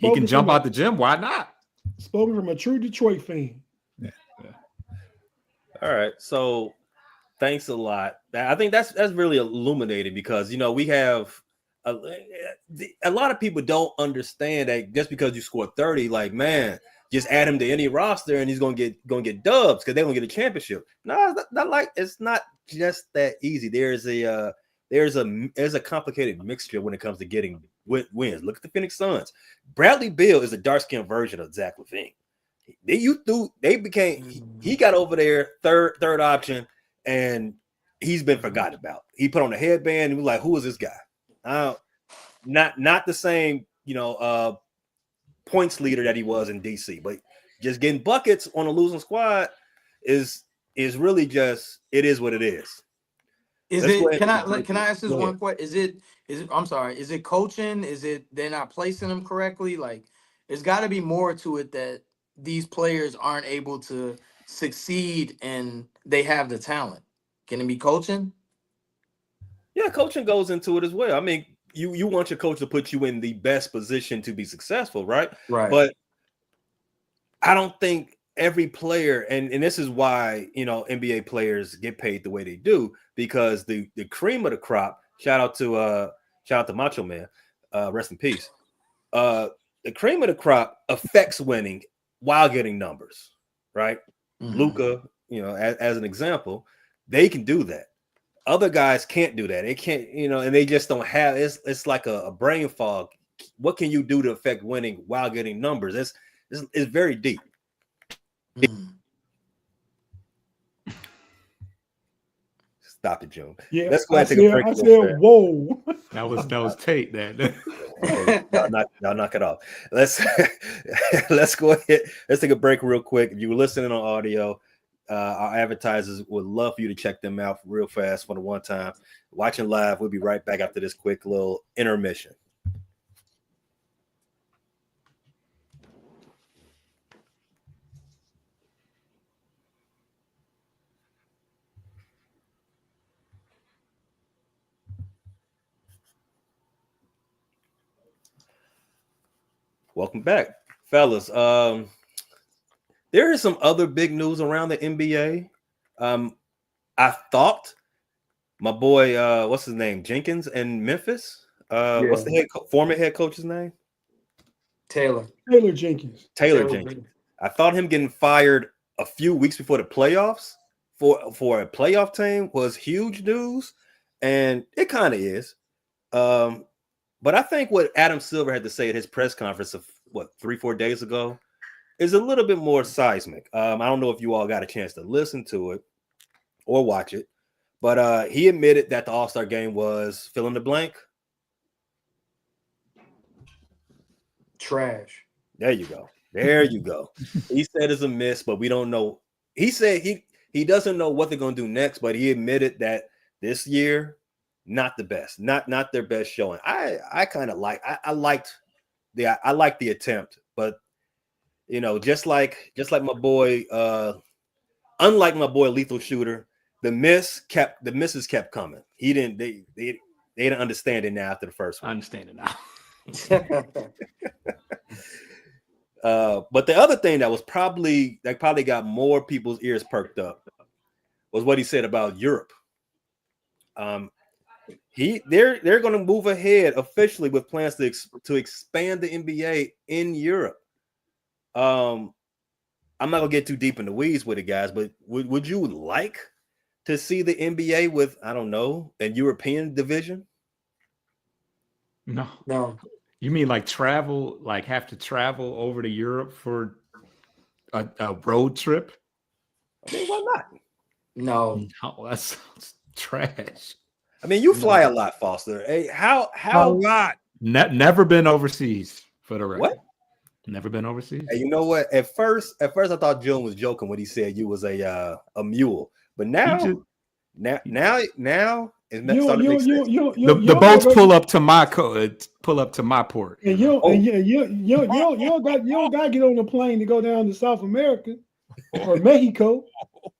He can jump out the gym. Why not? Spoken from a true Detroit fan. Yeah. All right. So thanks a lot. I think that's really illuminating because we have a lot of people don't understand that just because you score 30, like, man, just add him to any roster and he's gonna get dubs because they're gonna get a championship. No, it's not just that easy. There's a complicated mixture when it comes to getting wins. Look at the Phoenix Suns. Bradley Beal is a dark-skinned version of Zach LaVine. He got over there third option, and he's been forgotten about. He put on a headband and was like, "Who is this guy?" Not the same, points leader that he was in DC. But just getting buckets on a losing squad is really just, it is what it is. Is Let's go it? ahead Can I ask this go ahead. one question? Is it? I'm sorry. Is it coaching? Is it they're not placing them correctly? Like, there's got to be more to it that these players aren't able to succeed and they have the talent. Can it be coaching? Yeah, coaching goes into it as well. I mean, you want your coach to put you in the best position to be successful, right? Right. But I don't think every player, and this is why NBA players get paid the way they do, because the cream of the crop. Shout out to Macho Man, rest in peace. The cream of the crop affects winning while getting numbers, right? Mhm. Luka, as an example, they can do that. Other guys can't do that. They can't, and they just don't have. It's like a brain fog. What can you do to affect winning while getting numbers? It's very deep. Mhm. Stop it, June. Yeah, Let's go ahead and take a break. I said, whoa. That was Tate. That Okay, y'all knock it off. Let's go ahead. Let's take a break real quick. If you were listening on audio, our advertisers would love for you to check them out real fast for the one time. Watching live, we'll be right back after this quick little intermission. Welcome back, fellas. There is some other big news around the NBA. I thought my boy, what's his name, Jenkins in Memphis. What's the former head coach's name? Taylor Jenkins. Taylor Jenkins. I thought him getting fired a few weeks before the playoffs for a playoff team was huge news, and it kind of is. But I think what Adam Silver had to say at his press conference of 3-4 days ago is a little bit more seismic. I don't know if you all got a chance to listen to it or watch it, but he admitted that the All-Star game was fill in the blank. Trash. There you go. There you go. He said it's a miss, but we don't know. He said he doesn't know what they're going to do next, but he admitted that this year, not the best, not their best showing. I kind of I liked the attempt, but just like my boy, unlike my boy Lethal Shooter, the misses kept coming. They didn't understand it now after the first one. I understand it now. But the other thing that probably got more people's ears perked up was what he said about Europe. They're going to move ahead officially with plans to expand the NBA in Europe. I'm not gonna get too deep in the weeds with it, guys, but would you like to see the NBA with, I don't know, a European division? No. You mean like travel, like have to travel over to Europe for a road trip? I mean, why not? No, that sounds trash. I mean, you fly a lot, Foster. Hey, how A lot. Never been overseas for the record. What? Never been overseas. Hey, you know what? At first, I thought June was joking when he said you was a mule, but now it's starting to make sense. The boats pull up to my port. And you don't got to get on the plane to go down to South America or Mexico.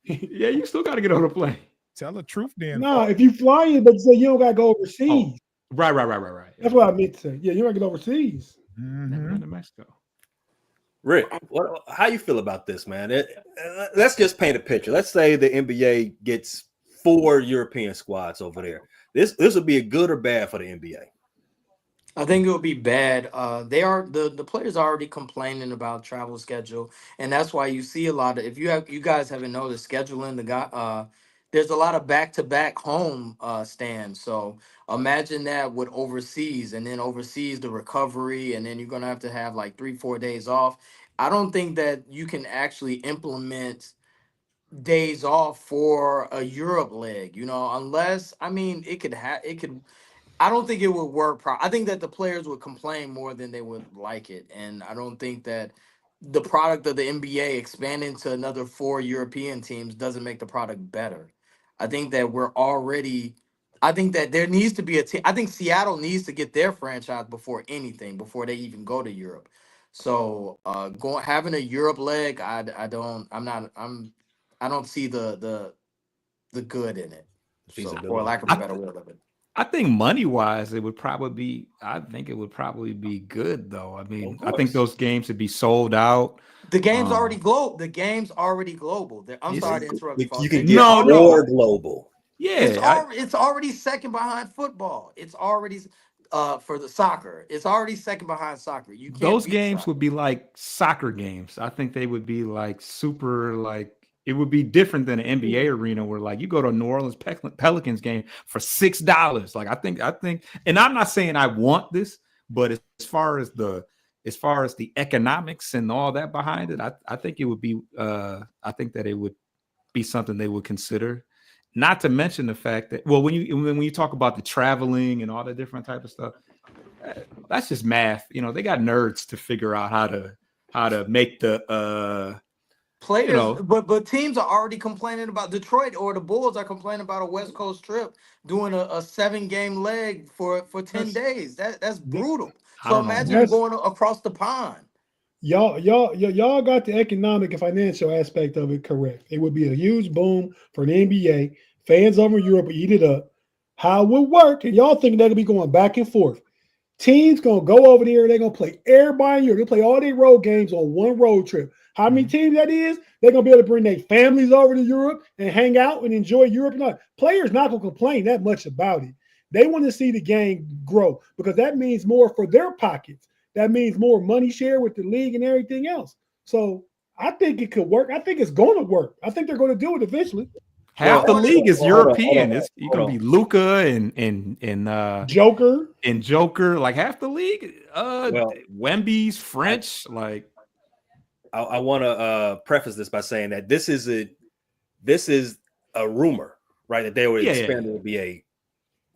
Yeah, you still got to get on a plane. Tell the truth, then. Nah, if you fly in, but say you don't got to go overseas. Oh, right. That's what I meant to say. Yeah, you don't get overseas. Never been to Mexico. Rick, how you feel about this, man? Let's just paint a picture. Let's say the NBA gets 4 European squads over there. This would be a good or bad for the NBA? I think it would be bad. They are the players are already complaining about travel schedule, and that's why you see a lot of. If you guys haven't noticed, scheduling there's a lot of back-to-back home stands. So imagine that with overseas, and then overseas the recovery, and then you're gonna have to have like 3-4 days off. I don't think that you can actually implement days off for a Europe leg, unless, I mean, it could I don't think it would work. I think that the players would complain more than they would like it, and I don't think that the product of the NBA expanding to another 4 European teams doesn't make the product better. I think that we're already. I think that there needs to be a team. I think Seattle needs to get their franchise before anything, before they even go to Europe. So, going having a Europe leg, I don't. I'm not. I don't see the good in it. So, for lack of a better word of it. I think money wise, it would probably be. I think it would probably be good though. I mean, I think those games would be sold out. The game's already global. The game's already global. I'm sorry to interrupt. You can get more global. Yeah, it's already second behind football. It's already for the soccer. It's already second behind soccer. You can't. Those games would be like soccer games. I think they would be like super like. It would be different than an NBA arena where like you go to a New Orleans Pelicans game for $6. Like I think, and I'm not saying I want this, but as far as the economics and all that behind it, I think it would be I think that it would be something they would consider. Not to mention the fact that when you talk about the traveling and all the different type of stuff, that's just math. You know, they got nerds to figure out how to make the players, but teams are already complaining about Detroit, or the Bulls are complaining about a West Coast trip doing a 7-game leg for 10 days. That's brutal. So imagine going across the pond. Y'all got the economic and financial aspect of it correct. It would be a huge boom for the NBA. Fans over in Europe would eat it up. How it would work, and y'all think that'll be going back and forth. Teams gonna go over there, they're gonna play everybody in Europe. They play all their road games on one road trip. How many teams that is? They're gonna be able to bring their families over to Europe and hang out and enjoy Europe. Players not gonna complain that much about it. They want to see the game grow because that means more for their pockets. That means more money share with the league and everything else. So I think it could work. I think it's going to work. I think they're going to do it eventually. Half the league is European. It's you can be Luka and Joker. Like half the league. Wemby's French. Like I want to preface this by saying that this is a rumor, right? That they would expand it to be a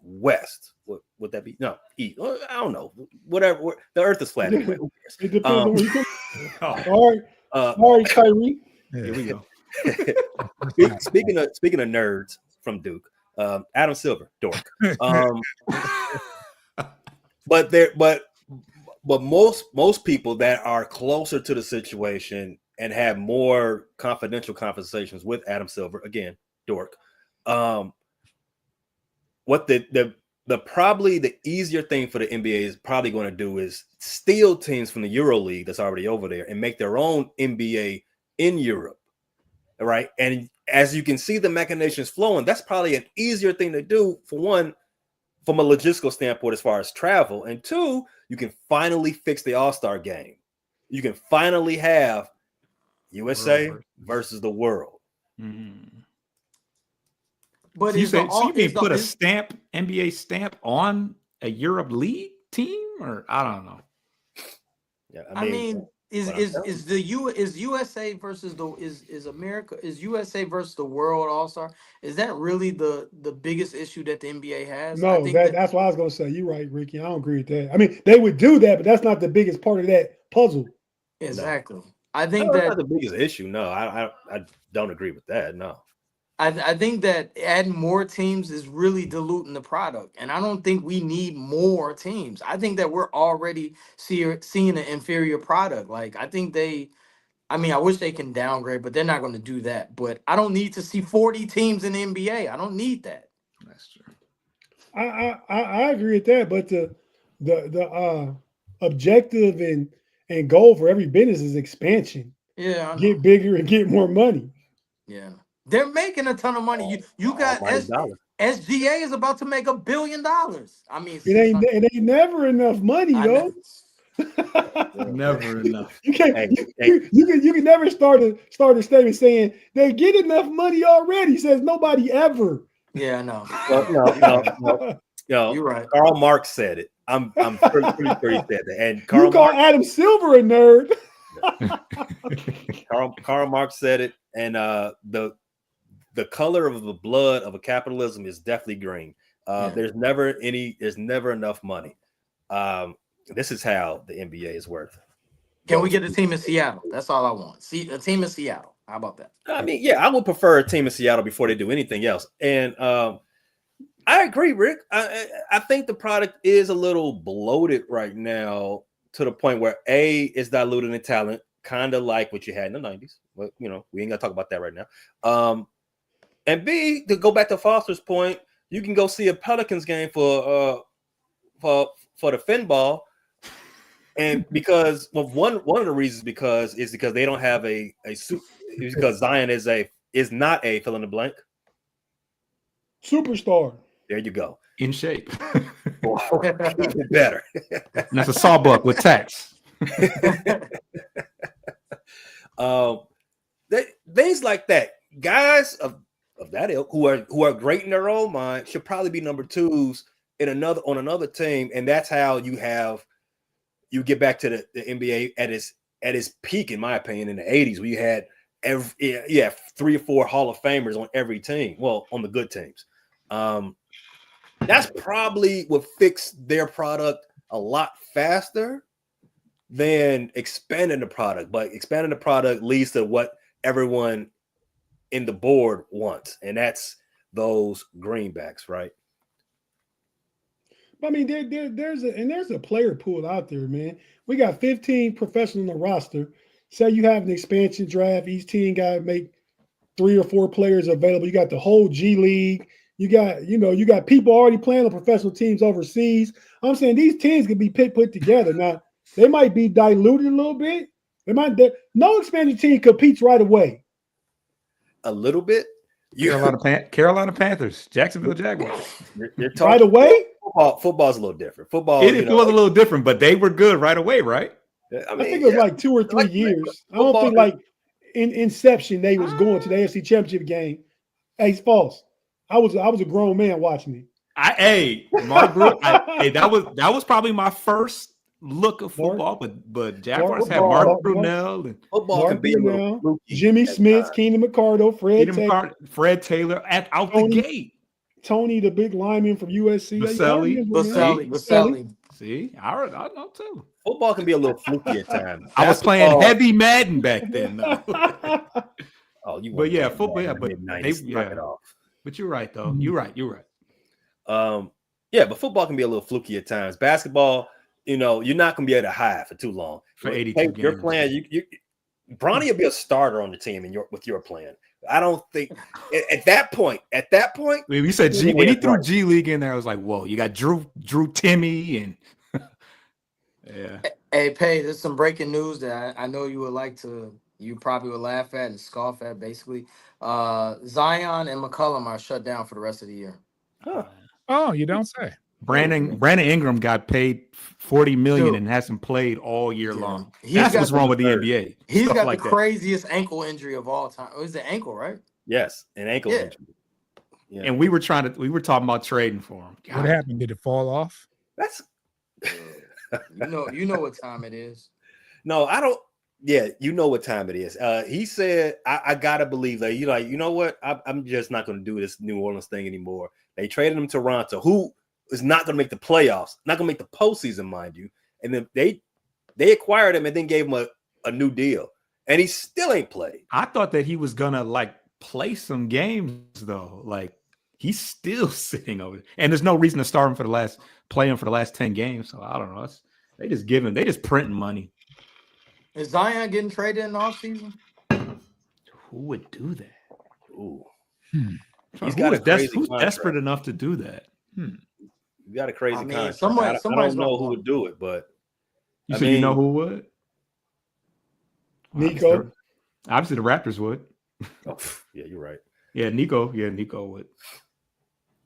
West. Would that be East? I don't know. Whatever. The Earth is flat anyway. It depends on where you go. All right, Kyrie. Here we go. Speaking of nerds from Duke, Adam Silver, dork. But most people that are closer to the situation and have more confidential conversations with Adam Silver, again, dork. What probably the easier thing for the NBA is probably going to do is steal teams from the Euro League that's already over there and make their own NBA in Europe. Right. And as you can see the machinations flowing, that's probably an easier thing to do, for one, from a logistical standpoint, as far as travel. And two, you can finally fix the All-Star game. You can finally have USA versus the world. Mm-hmm. But so you mean put a stamp, NBA stamp on a Europe League team, or I don't know. Yeah, I mean is USA versus is America, is USA versus the world All-Star? Is that really the biggest issue that the NBA has? No, that's what I was gonna say. You're right, Ricky. I don't agree with that. I mean, they would do that, but that's not the biggest part of that puzzle. Exactly. No. I think that's not the biggest issue. No, I don't agree with that. No. I think that adding more teams is really diluting the product, and I don't think we need more teams. I think that we're already seeing an inferior product. Like I wish they can downgrade, but they're not going to do that. But I don't need to see 40 teams in the NBA. I don't need that. That's true. I agree with that, but the objective and goal for every business is expansion. Yeah, get bigger and get more money. Yeah. They're making a ton of money. You got SGA is about to make $1 billion. I mean, it ain't never enough money, though. Never enough. You can never start a statement saying they get enough money already. Says nobody ever. Yeah, I know. No, you're right. Karl Marx said it. I'm pretty sure he said that. And you call Adam Silver a nerd. Karl Marx said it, and the color of the blood of a capitalism is definitely green. There's never enough money. This is how the NBA is worth. Can we get a team in Seattle? That's all I want. See a team in Seattle. How about that? I mean, yeah, I would prefer a team in Seattle before they do anything else. And I agree, Rick. I think the product is a little bloated right now to the point where A, is diluted in talent, kind of like what you had in the 90s. But, we ain't got to talk about that right now. And B, to go back to Foster's point, you can go see a Pelicans game for the Finball. And because one of the reasons because they don't have a suit, because Zion is not a fill in the blank superstar. There you go. In shape. Even better. And that's a sawbuck with tax. Things like that. Guys of that ilk who are great in their own mind should probably be number twos on another team, and that's how you get back to the NBA at its peak, in my opinion, in the 80s, where you had 3 or 4 Hall of Famers on every team. Well, on the good teams. That's probably what fixed their product a lot faster than expanding the product. But expanding the product leads to what everyone in the board wants, and that's those greenbacks, right? I mean, there's a player pool out there, man. We got 15 professionals on the roster. Say you have an expansion draft, each team got to make 3 or 4 players available. You got the whole G League. You got people already playing on professional teams overseas. I'm saying these teams can be put together. Now, they might be diluted a little bit. No expansion team competes right away. A little bit. Carolina Panthers, Jacksonville Jaguars. You're talking right away? Football's a little different. Football. It was a little different, but they were good right away, right? I think it was like 2 or 3 years. I don't think like in inception they was going to the AFC Championship game. Hey, it's false. I was a grown man watching it. Mark Brewer, that was probably my first look of football, but Jaguars had Mark Brunell and football can be a little fluky. Jimmy Smith, Keenan McCardle, Fred Taylor out the gate. Tony, the big lineman from USC. Baselli. See, I know too. Football can be a little fluky at times. I was playing heavy Madden back then. But yeah, football. Yeah, but knock it off. But you're right, though. You're right. But football can be a little fluky at times. Basketball, you're not going to be able to hide for too long. For 82 games. You're playing. Bronny will be a starter on the team with your plan. I don't think at that point. We said when he threw G League in there, I was like, whoa, you got Drew Timmy and yeah. Hey, Pay, there's some breaking news that I know you probably would laugh at and scoff at. Basically, Zion and McCollum are shut down for the rest of the year. Huh. Oh, you don't say. Brandon Ingram got paid $40 million and hasn't played all year long. That's what's wrong with the NBA. He's got the craziest ankle injury of all time. It was the ankle, right? Yes, an ankle injury. Yeah. And we were talking about trading for him. God. What happened? Did it fall off? That's you know what time it is. No, I don't. Yeah, you know what time it is. He said, I gotta believe that you know what? I'm just not gonna do this New Orleans thing anymore. They traded him to Toronto, who is not going to make the playoffs, not going to make the postseason, mind you. And then they acquired him and then gave him a new deal. And he still ain't played. I thought that he was going to play some games though. He's still sitting over there. And there's no reason to start him play him for the last 10 games. So I don't know. They just printing money. Is Zion getting traded in the offseason? Who would do that? Ooh. Who's desperate enough to do that? You got a crazy contract. I don't know who would do it, but you know who would? Nico. Obviously, the Raptors would. Oh, yeah, you're right. Yeah, Nico would.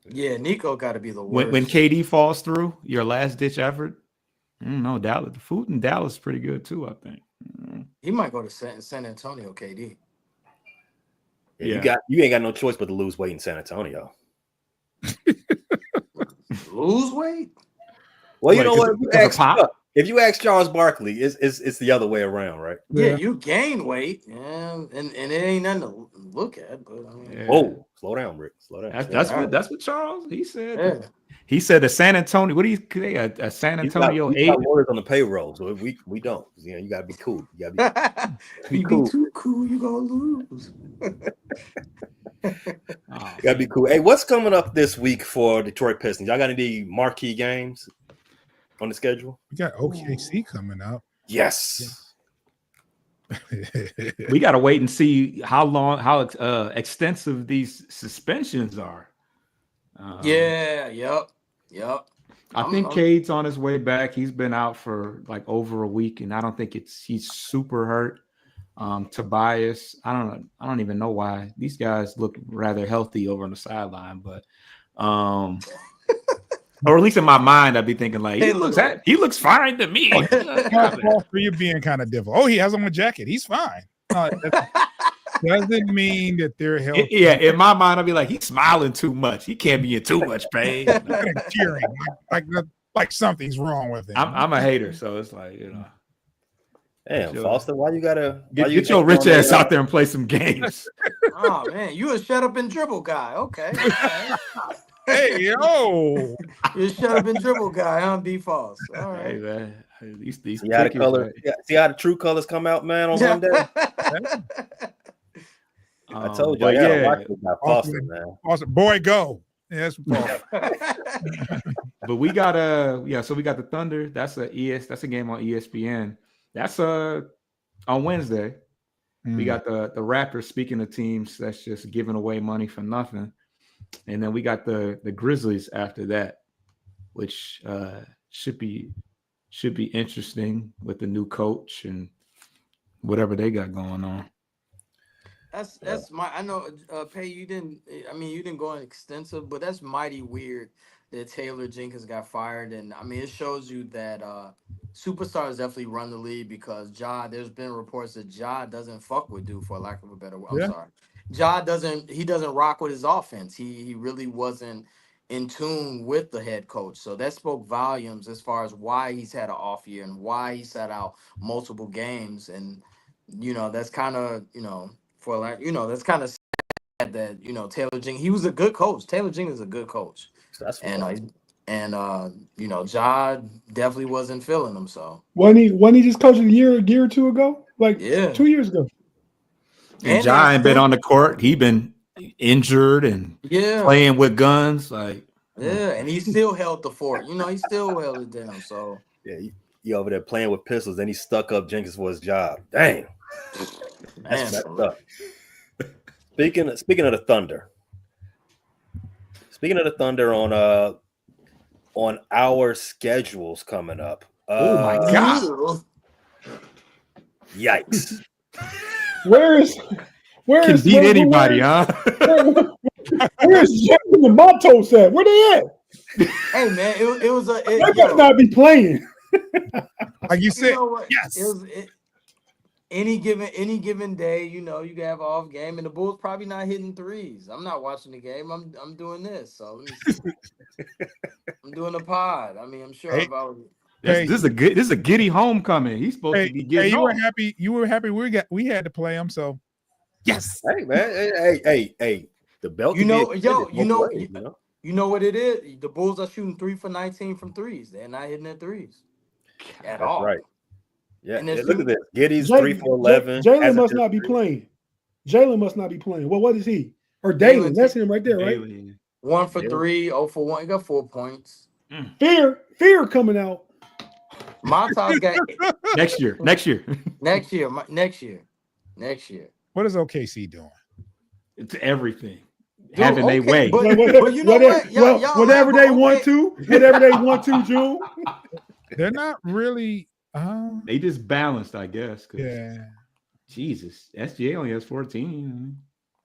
Yeah, Nico got to be the worst. When KD falls through, your last ditch effort. No, Dallas. The food in Dallas is pretty good too, I think. He might go to San Antonio, KD. Yeah. You ain't got no choice but to lose weight in San Antonio. Lose weight? Well, you know what? If you ask Charles Barkley, it's the other way around, right? Yeah, you gain weight, and it ain't nothing to look at. But Slow down, Rick. Slow down. That's what Charles he said. Yeah. He said the San Antonio. What do you say? A San Antonio we got lawyers on the payroll, so we don't. You know, you gotta be cool. You gotta be You cool. be too cool, you gonna lose. You gotta be cool. Hey, what's coming up this week for Detroit Pistons? Y'all got any marquee games on the schedule? We got OKC coming up. Yes. We got to wait and see how extensive these suspensions are. Yep. I think Cade's on his way back. He's been out for like over a week, and I don't think he's super hurt. Tobias, I don't even know why. These guys look rather healthy over on the sideline, but or at least in my mind, I'd be thinking like he looks fine to me. For you being kind of difficult. Oh, he has on a jacket. He's fine. Doesn't mean that they're healthy. Yeah, in my mind, I'd be like, he's smiling too much. He can't be in too much pain. Cheering like something's wrong with him. I'm a hater, so it's like, you know. Damn, Foster, why you gotta get your rich ass out there and play some games? Oh man, you a shut up and dribble guy. Okay. Hey, yo. You're a shut up and dribble guy, huh, B Falls? All right. Hey, man. These see how the color, see how the true colors come out, man, on Monday. I told you, I watch Foster, man. Foster, boy, go. Yes, but we got so we got the Thunder. That's a game on ESPN. That's on Wednesday. We got the Raptors. Speaking of teams that's just giving away money for nothing. And then we got the Grizzlies after that, which should be interesting with the new coach and whatever they got going on. That's I know, Pay, you didn't go in extensive, but that's mighty weird that Taylor Jenkins got fired. And I mean, it shows you that superstars definitely run the league, because there's been reports that Ja doesn't fuck with Duke, for lack of a better word. I'm sorry. Ja doesn't rock with his offense. He really wasn't in tune with the head coach. So that spoke volumes as far as why he's had an off year and why he sat out multiple games. And, that's kind of, that's kind of sad that, Taylor Jenkins, he was a good coach. Taylor Jenkins is a good coach. That's Ja definitely wasn't feeling him. So wasn't he just coaching a year or two ago? 2 years ago. And Ja ain't been on the court. He been injured and playing with guns. And he still held the fort. He still held it down. So he over there playing with pistols. Then he stuck up Jenkins for his job. Dang, that's messed up. Speaking of the Thunder. Speaking of the Thunder on our schedules coming up. Oh my God! Yikes! Where is beat anybody, huh? Where's Jeffy and Matos at? Where they at? Hey man, it was a. They better not be playing. Like you said, yes. Any given day, you can have an off game, and the Bulls probably not hitting threes. I'm not watching the game. I'm doing this. So let me see. I'm doing a pod. I mean, I'm sure if I was. This is a giddy homecoming. He's supposed to be getting. You were happy. We had to play him. So yes. Hey man. Hey. The belt. You know what it is. The Bulls are shooting 3 for 19 from threes. They're not hitting their threes at all. Right. Yeah. Look at this. Giddy's 3 for 11. Jalen must not be playing. Well, what is he? Or Dalen? That's him right there, right? 1 for 3, 0 for 1. He got 4 points. Fear coming out. Montas got next year. What is OKC doing? It's everything. Having their way. But you know what? Whatever they want to, June. They're not really. They just balanced, I guess. Yeah. Jesus, SGA only has 14.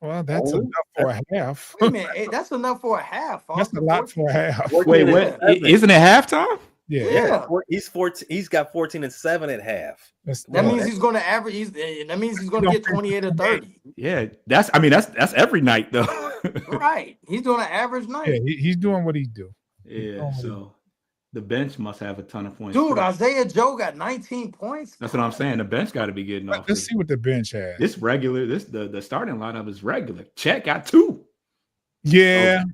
Well, that's enough for a half. Wait a minute, that's enough for a half. That's a lot for a half. Wait, what? Isn't it halftime? Yeah. He's 14. He's got 14 and 7 at half. That means he's going to average. That means he's going to get 28 or 30. Yeah, that's every night though. Right, he's doing an average night. Yeah, he's doing what he do. Yeah, so the bench must have a ton of points. Dude, Isaiah Joe got 19 points. That's what I'm saying. The bench got to be getting off. Let's see what the bench has. This regular. The starting lineup is regular. Chet got 2. Yeah,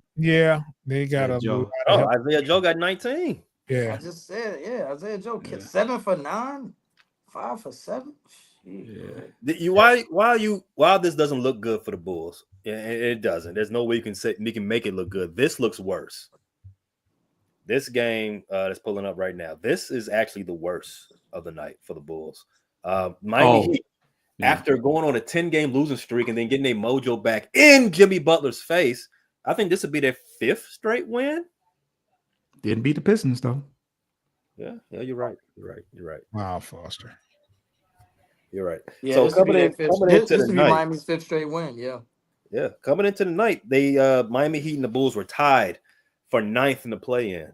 they got a Joe. Isaiah Joe got 19. Yeah, I just said, Isaiah Joe, Yeah. 7 for 9, 5 for 7. Yeah. While this doesn't look good for the Bulls, it doesn't. There's no way you can make it look good. This looks worse. This game that's pulling up right now, this is actually the worst of the night for the Bulls. Miami Heat, after going on a 10-game losing streak and then getting their mojo back in Jimmy Butler's face, I think this would be their 5th straight win. Didn't beat the Pistons though. Yeah, you're right. Wow, Foster. You're right. Yeah, so this would be Miami's 5th straight win. Yeah, coming into the night, they Miami Heat and the Bulls were tied for 9th in the play-in.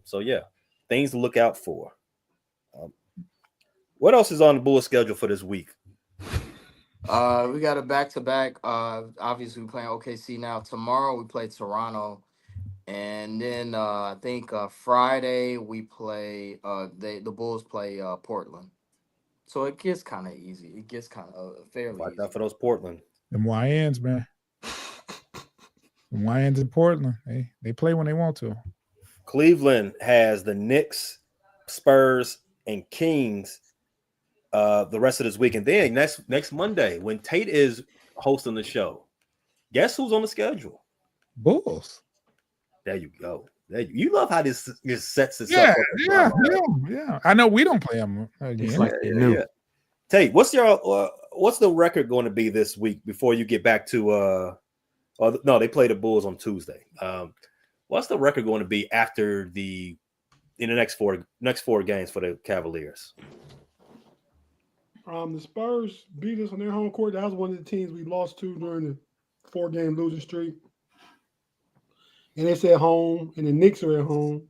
So yeah, things to look out for. What else is on the Bulls schedule for this week? We got a back-to-back. Obviously, we're playing OKC now. Tomorrow we play Toronto, and then I think Friday we play. The Bulls play Portland. So it gets kind of easy. It gets kind of fairly Watch easy. out for those Portland. Them YNs, man. Them YNs in Portland. They play when they want to. Cleveland has the Knicks, Spurs, and Kings the rest of this week. And then next Monday, when Tate is hosting the show, guess who's on the schedule? Bulls. There you go. You love how this sets this up. Yeah. I know we don't play them again. It's like new. Tate, what's the record going to be this week before you get back to no, they play the Bulls on Tuesday. What's the record going to be after in the next four games for the Cavaliers? The Spurs beat us on their home court. That was one of the teams we lost to during the 4-game losing streak. And it's at home, and the Knicks are at home.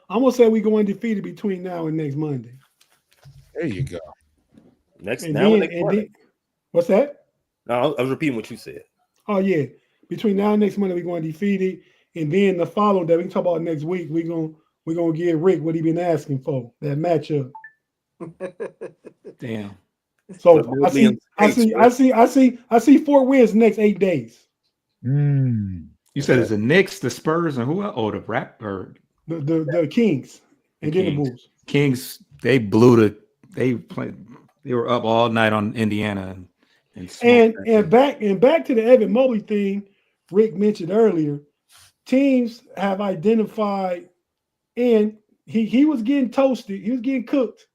I'm gonna say we go undefeated between now and next Monday. There you go. What's that? No, I was repeating what you said. Oh yeah, between now and next Monday we go undefeated, and then the following day we can talk about next week. We're gonna give Rick what he been asking for, that matchup. Damn. So I see 4 wins the next 8 days. You said it's the Knicks, the Spurs, and who else? Oh, the Kings and then the Bulls. Kings, they were up all night on Indiana and back to the Evan Mobley thing Rick mentioned earlier. Teams have identified, and he was getting toasted. He was getting cooked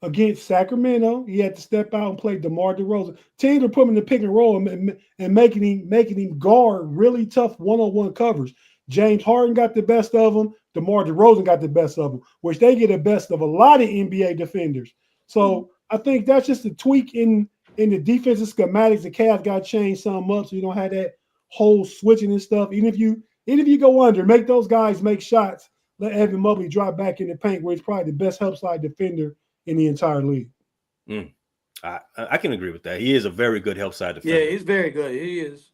against Sacramento. He had to step out and play DeMar DeRozan. Teams are putting him in the pick and roll and making him guard really tough one-on-one covers. James Harden got the best of them. DeMar DeRozan got the best of them, which they get the best of a lot of NBA defenders. So I think that's just a tweak in the defensive schematics. The Cavs got to change some up so you don't have that whole switching and stuff. Even if you go under, make those guys make shots. Let Evan Mobley drop back in the paint, where he's probably the best help side defender in the entire league. I can agree with that. He is a very good help side defender. Yeah, he's very good. He is.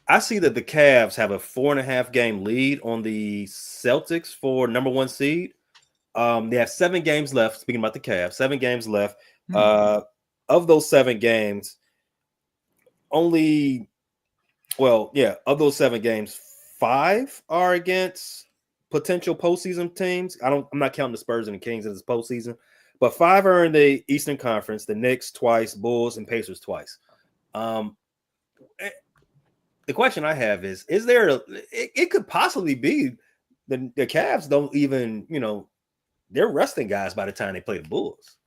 I see that the Cavs have a 4.5 game lead on the Celtics for number 1 seed. They have 7 games left. Speaking about the Cavs, 7 games left. Of those 7 games, of those 7 games, 5 are against potential postseason teams. I'm not counting the Spurs and the Kings as postseason, but 5 are in the Eastern Conference: the Knicks twice, Bulls and Pacers twice. The question I have is there it could possibly be the Cavs don't even, they're resting guys by the time they play the Bulls.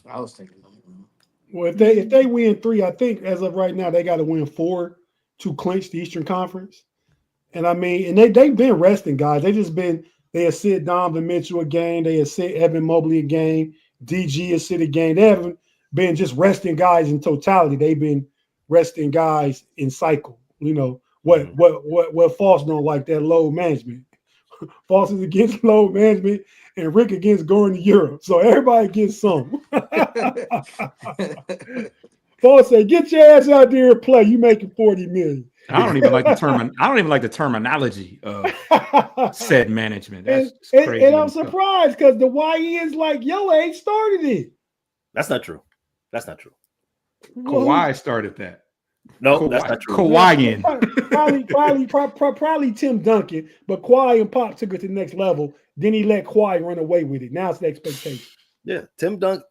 I was thinking. Well, if they win 3, I think as of right now they got to win 4 to clinch the Eastern Conference. And I mean, and they've been resting guys. They have sit Donovan Mitchell a game. They have sit Evan Mobley a game. DG has sit a game. They haven't been just resting guys in totality. They've been resting guys in cycle. What Foss don't like, that load management. Foss is against load management, and Rick against going to Europe. So everybody gets some. Foss say, "Get your ass out there and play. You making $40 million." I don't even like the terminology of said management. That's crazy. And I'm surprised because the YNs like your age started it. That's not true. Kawhi started that. No, that's not true. Kawhi Probably Tim Duncan, but Kawhi and Pop took it to the next level. Then he let Kawhi run away with it. Now it's the expectation. Yeah, Tim Dunk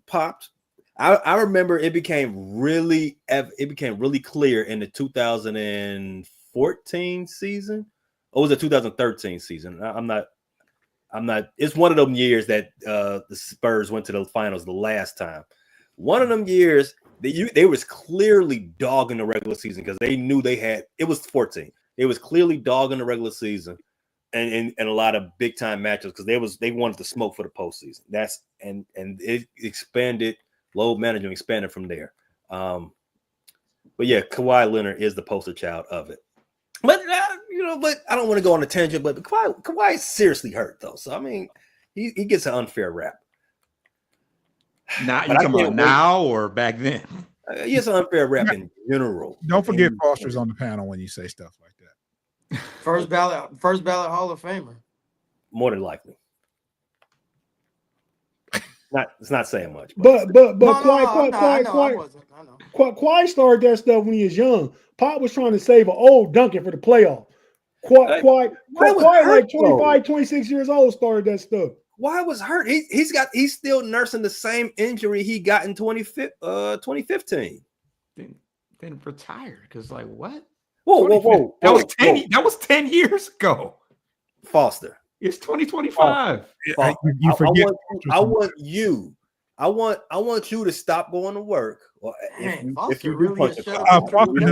popped. I remember it became really clear in the 2014 season. Or was it 2013 season? I'm not. It's one of them years that the Spurs went to the finals the last time. One of them years they was clearly dogging the regular season because they knew they had. It was 14. It was clearly dogging the regular season, and a lot of big time matches because they wanted to smoke for the postseason. And it expanded. Load management expanded from there. But yeah, Kawhi Leonard is the poster child of it. But but I don't want to go on a tangent. But Kawhi is seriously hurt though, so I mean, he gets an unfair rap. Now you talking about now or back then? He gets an unfair rap in general. Don't forget Foster's on the panel when you say stuff like that. First ballot Hall of Famer. More than likely. It's not saying much. But Kawhi started that stuff when he was young. Pop was trying to save an old Duncan for the playoff. Kawhi like 25, 26 years old started that stuff. Why was hurt? He's still nursing the same injury he got in 2015. Then retired because like what? Whoa. That was 10 years ago. Foster. It's 2025. You forget. I want you to stop going to work. Or if you really Foster does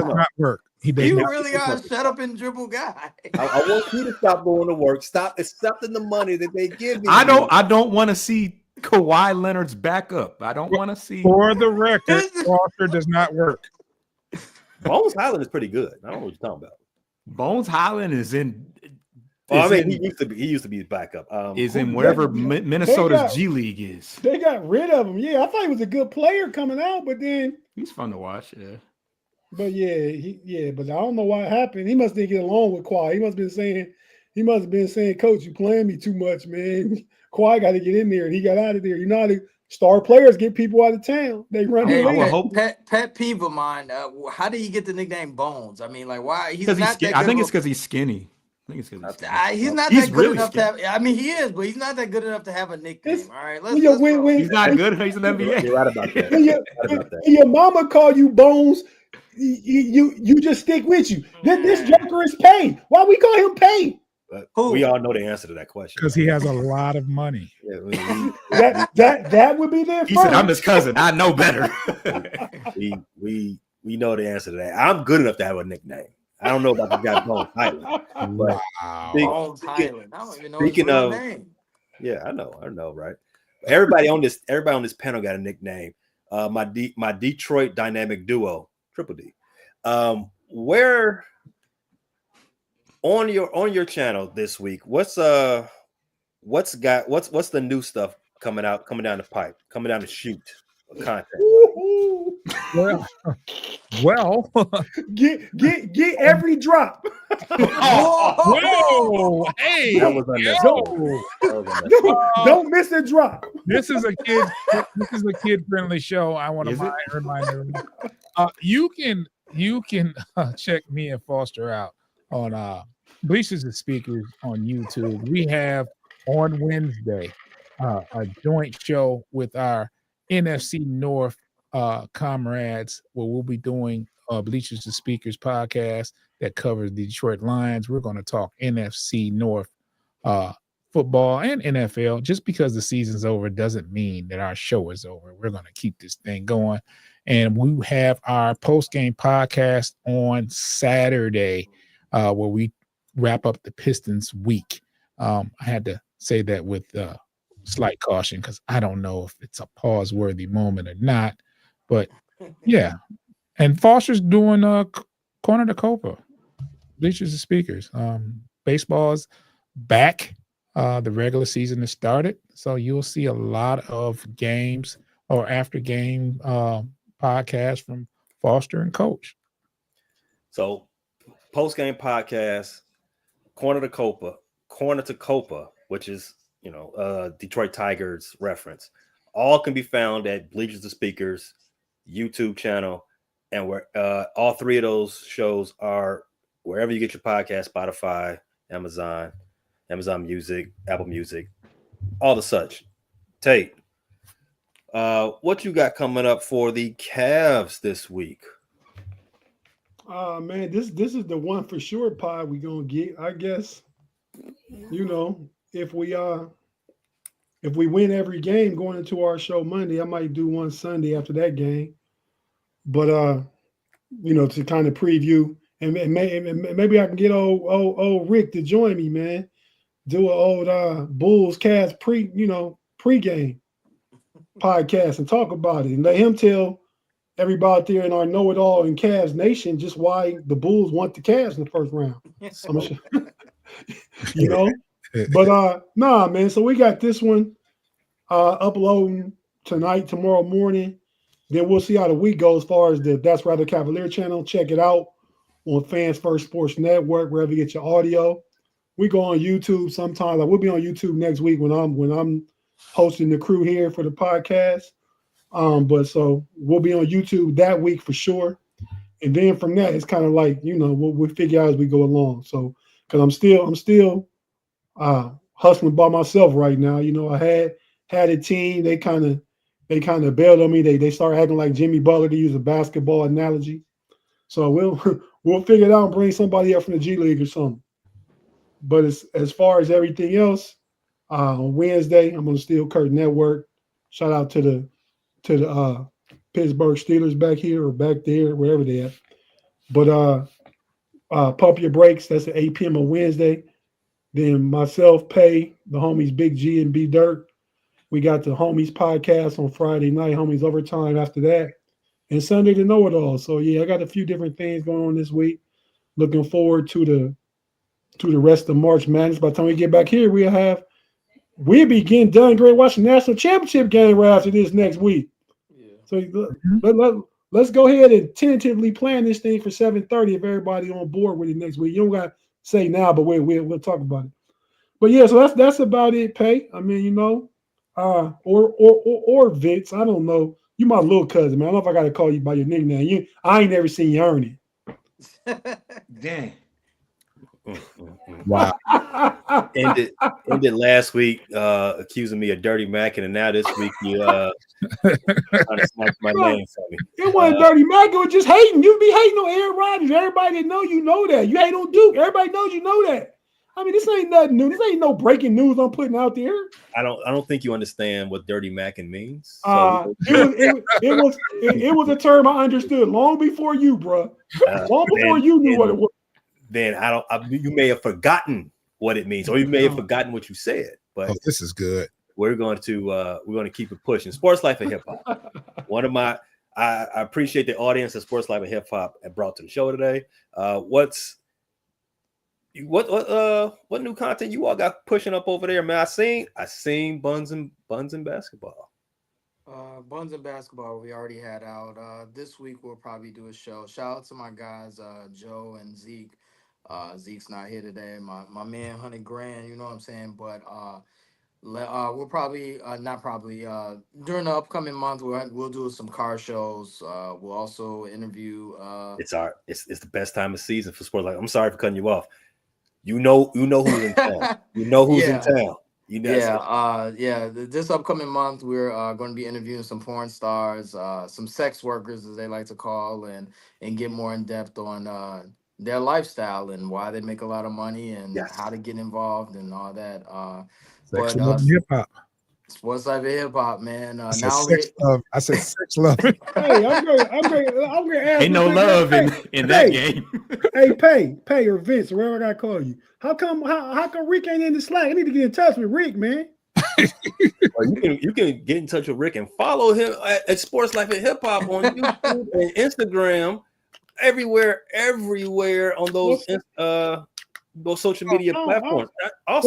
not work. You really are a shut up and dribble guy. I want you to stop going to work. Stop accepting the money that they give you. I don't want to see Kawhi Leonard's backup. I don't want to see. For the record, Foster does not work. Bones Highland is pretty good. I don't know what you're talking about. Bones Highland is in. He used to be his backup. Is in wherever Minnesota's G League is. They got rid of him. Yeah, I thought he was a good player coming out, but then he's fun to watch. Yeah, but but I don't know what happened. He must didn't get along with Kawhi. He must have been saying, "Coach, you playing me too much, man." Kawhi got to get in there, and he got out of there. You know how the star players get people out of town. They run. Pet peeve of mine. How did he get the nickname Bones? I mean, like, why? He's not. I think it's because he's skinny. He's not that good enough to have. I mean, he is, but he's not that good enough to have a nickname. All right, he's not good. He's an NBA. You're right about that. When your mama call you Bones, you just stick with you. This joker is Payne. Why we call him Payne? We all know the answer to that question because he has a lot of money. That would be there. He said, "I'm his cousin. I know better." we know the answer to that. I'm good enough to have a nickname. I don't know about the guy Bones Highland, but Bones Highland. I don't even know speaking his real of name. Yeah, I know, right? Everybody on this panel got a nickname. My Detroit dynamic duo, Triple D. Where on your channel this week? What's the new stuff coming down the pipe, coming down the chute of content? Well, get every drop. Whoa! Hey, that was don't miss a drop. This is a kid friendly show. I want to remind everyone. You can check me and Foster out on Bleachers and Speakers on YouTube. We have on Wednesday a joint show with our NFC North comrades where we'll be doing Bleachers and Speakers podcast that covers the Detroit Lions. We're going to talk NFC North football and NFL. Just because the season's over doesn't mean that our show is over. We're going to keep this thing going. And we have our post-game podcast on Saturday where we wrap up the Pistons week. I had to say that with slight caution because I don't know if it's a pause-worthy moment or not. But yeah, and Foster's doing Corner to Copa, Bleachers and Speakers. Baseball's back. The regular season has started, so you'll see a lot of games or after game podcasts from Foster and Coach. So post game podcast, Corner to Copa, which is Detroit Tigers reference. All can be found at Bleachers and Speakers YouTube channel, and where all 3 of those shows are wherever you get your podcast: Spotify, Amazon Music, Apple Music, all the such. Tate, what you got coming up for the Cavs this week? Man, this is the one for sure pod we gonna get. I guess, if we win every game going into our show Monday, I might do one Sunday after that game. But to kind of preview and maybe I can get old Rick to join me, man. Do an old Bulls Cavs pregame podcast and talk about it and let him tell everybody out there in our know-it-all in Cavs Nation just why the Bulls want the Cavs in the first round. But nah, man. So we got this one uploading tonight, tomorrow morning. Then we'll see how the week goes as far as the That's Rather Cavalier channel. Check it out on Fans First Sports Network, wherever you get your audio. We go on YouTube sometimes. Like we'll be on YouTube next week when I'm hosting the crew here for the podcast. But so we'll be on YouTube that week for sure. And then from that, it's kind of like, we'll figure out as we go along. So because I'm still hustling by myself right now. I had a team, they kind of bailed on me. They started acting like Jimmy Butler, to use a basketball analogy. So we'll figure it out and bring somebody up from the G League or something. But as far as everything else, on Wednesday, I'm on the Steel Curtain Network. Shout out to the Pittsburgh Steelers back here or back there, wherever they at. But Pump Your Brakes, that's at 8 p.m. on Wednesday. Then myself, Pay, the homies Big G and B Dirt. We got the Homies podcast on Friday night, Homies Overtime after that. And Sunday the Know It All. So yeah, I got a few different things going on this week. Looking forward to the rest of March Madness. By the time we get back here, we'll be getting done great watching national championship game right after this next week. Yeah. So let's go ahead and tentatively plan this thing for 7:30 if everybody on board with it next week. You don't got to say now, but we'll talk about it. But yeah, so that's about it, Pay. I mean, or Vince. I don't know. You my little cousin, man. I don't know if I got to call you by your nickname. I ain't never seen you earn it. Dang. Wow. Ended last week accusing me of Dirty Mackin, and now this week you trying to snatch my name from me. It wasn't Dirty Mac, it was just hating. You be hating on Aaron Rodgers. Everybody that know you know that. You hate on Duke. Everybody knows you know that. I mean, this ain't nothing new. This ain't no breaking news I'm putting out there. I don't think you understand what Dirty Mackin means. It was a term I understood long before you, bro. Long before you knew what it was. Then you may have forgotten what it means, or you may have forgotten what you said. But this is good. We're going to keep it pushing. Sports Life and Hip Hop. I appreciate the audience that Sports Life and Hip Hop have brought to the show today. What new content you all got pushing up over there, man? I seen Buns and Basketball. Buns and Basketball we already had out. This week we'll probably do a show. Shout out to my guys, Joe and Zeke. Zeke's not here today. My man, 100 grand, you know what I'm saying? But we'll probably, not probably, during the upcoming month, we'll do some car shows. We'll also interview. It's the best time of season for sports. Like, I'm sorry for cutting you off. You know who's in town. You know who's in town. This upcoming month, we're going to be interviewing some porn stars, some sex workers, as they like to call, and get more in depth on their lifestyle and why they make a lot of money and how to get involved and all that. Hip hop. Sports Life and Hip Hop, man. I said sex love. Hey, I'm gonna ask. Ain't no love in that game. Hey, Pay or Vince, or whatever I gotta call you. How come Rick ain't in the Slack? I need to get in touch with Rick, man. You can get in touch with Rick and follow him at Sports Life and Hip Hop on YouTube and Instagram, everywhere on those social media platforms. I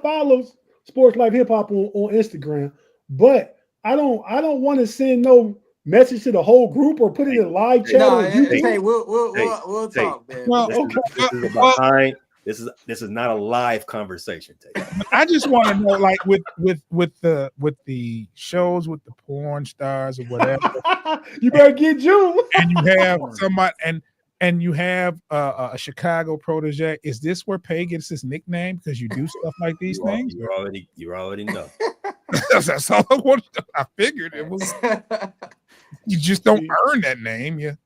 follow Sports Life Hip Hop on Instagram, but I don't want to send no message to the whole group or put it in a live chat on YouTube. Hey, we'll talk, man. This is This is not a live conversation, Tate. I just want to know, like with the shows with the porn stars or whatever. You better get June. And you have somebody and you have a Chicago protege. Is this where Pay gets his nickname because you do stuff like these things? You already know. That's all I wanted. I figured it was. You just don't earn that name. You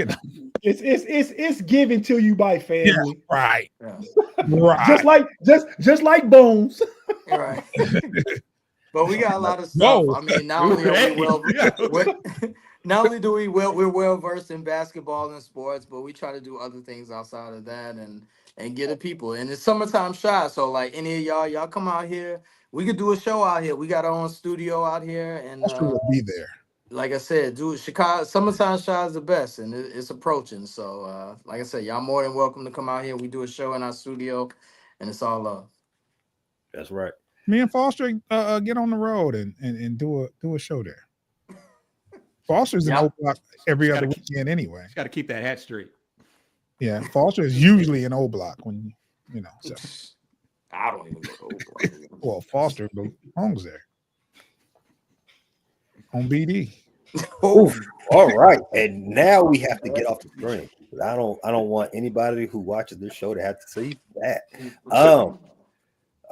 know, it's given to you by family. Yeah, right. Yeah. Right. Just like Bones. Right. But we got a lot of stuff. Whoa. I mean, not only are we're well versed in basketball and sports, but we try to do other things outside of that and get the people. And it's summertime shot, so like any of y'all come out here. We could do a show out here. We got our own studio out here, and We'll be there. like I said, Chicago summertime shot is the best, and it's approaching. So, like I said, y'all more than welcome to come out here. We do a show in our studio, and it's all love. That's right. Me and Foster get on the road and do a show there. Foster's in O Block every other weekend anyway. Got to keep that hat straight. Yeah, Foster is usually in O Block when you know. So. I don't even go to O Block. Well, Foster belongs there on BD. Oof. All right, and now we have to get off the screen. I don't want anybody who watches this show to have to see that. All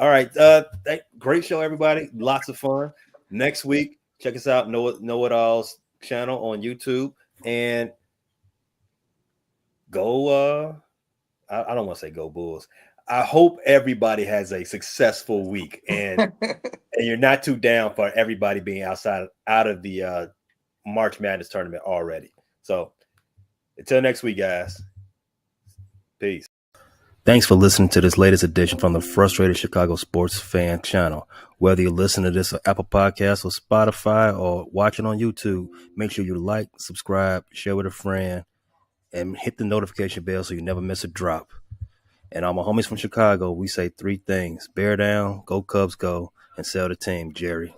right, great show, everybody. Lots of fun. Next week, check us out. Know It All's channel on YouTube, and go. I don't want to say go Bulls. I hope everybody has a successful week, and you're not too down for everybody being out of the March Madness tournament already. So until next week, guys. Peace. Thanks for listening to this latest edition from the Frustrated Chicago Sports Fan channel. Whether you listen to this on Apple Podcasts or Spotify or watching on YouTube, make sure you like, subscribe, share with a friend, and hit the notification bell so you never miss a drop. And all my homies from Chicago, we say three things: bear down, go Cubs go, and sell the team, Jerry.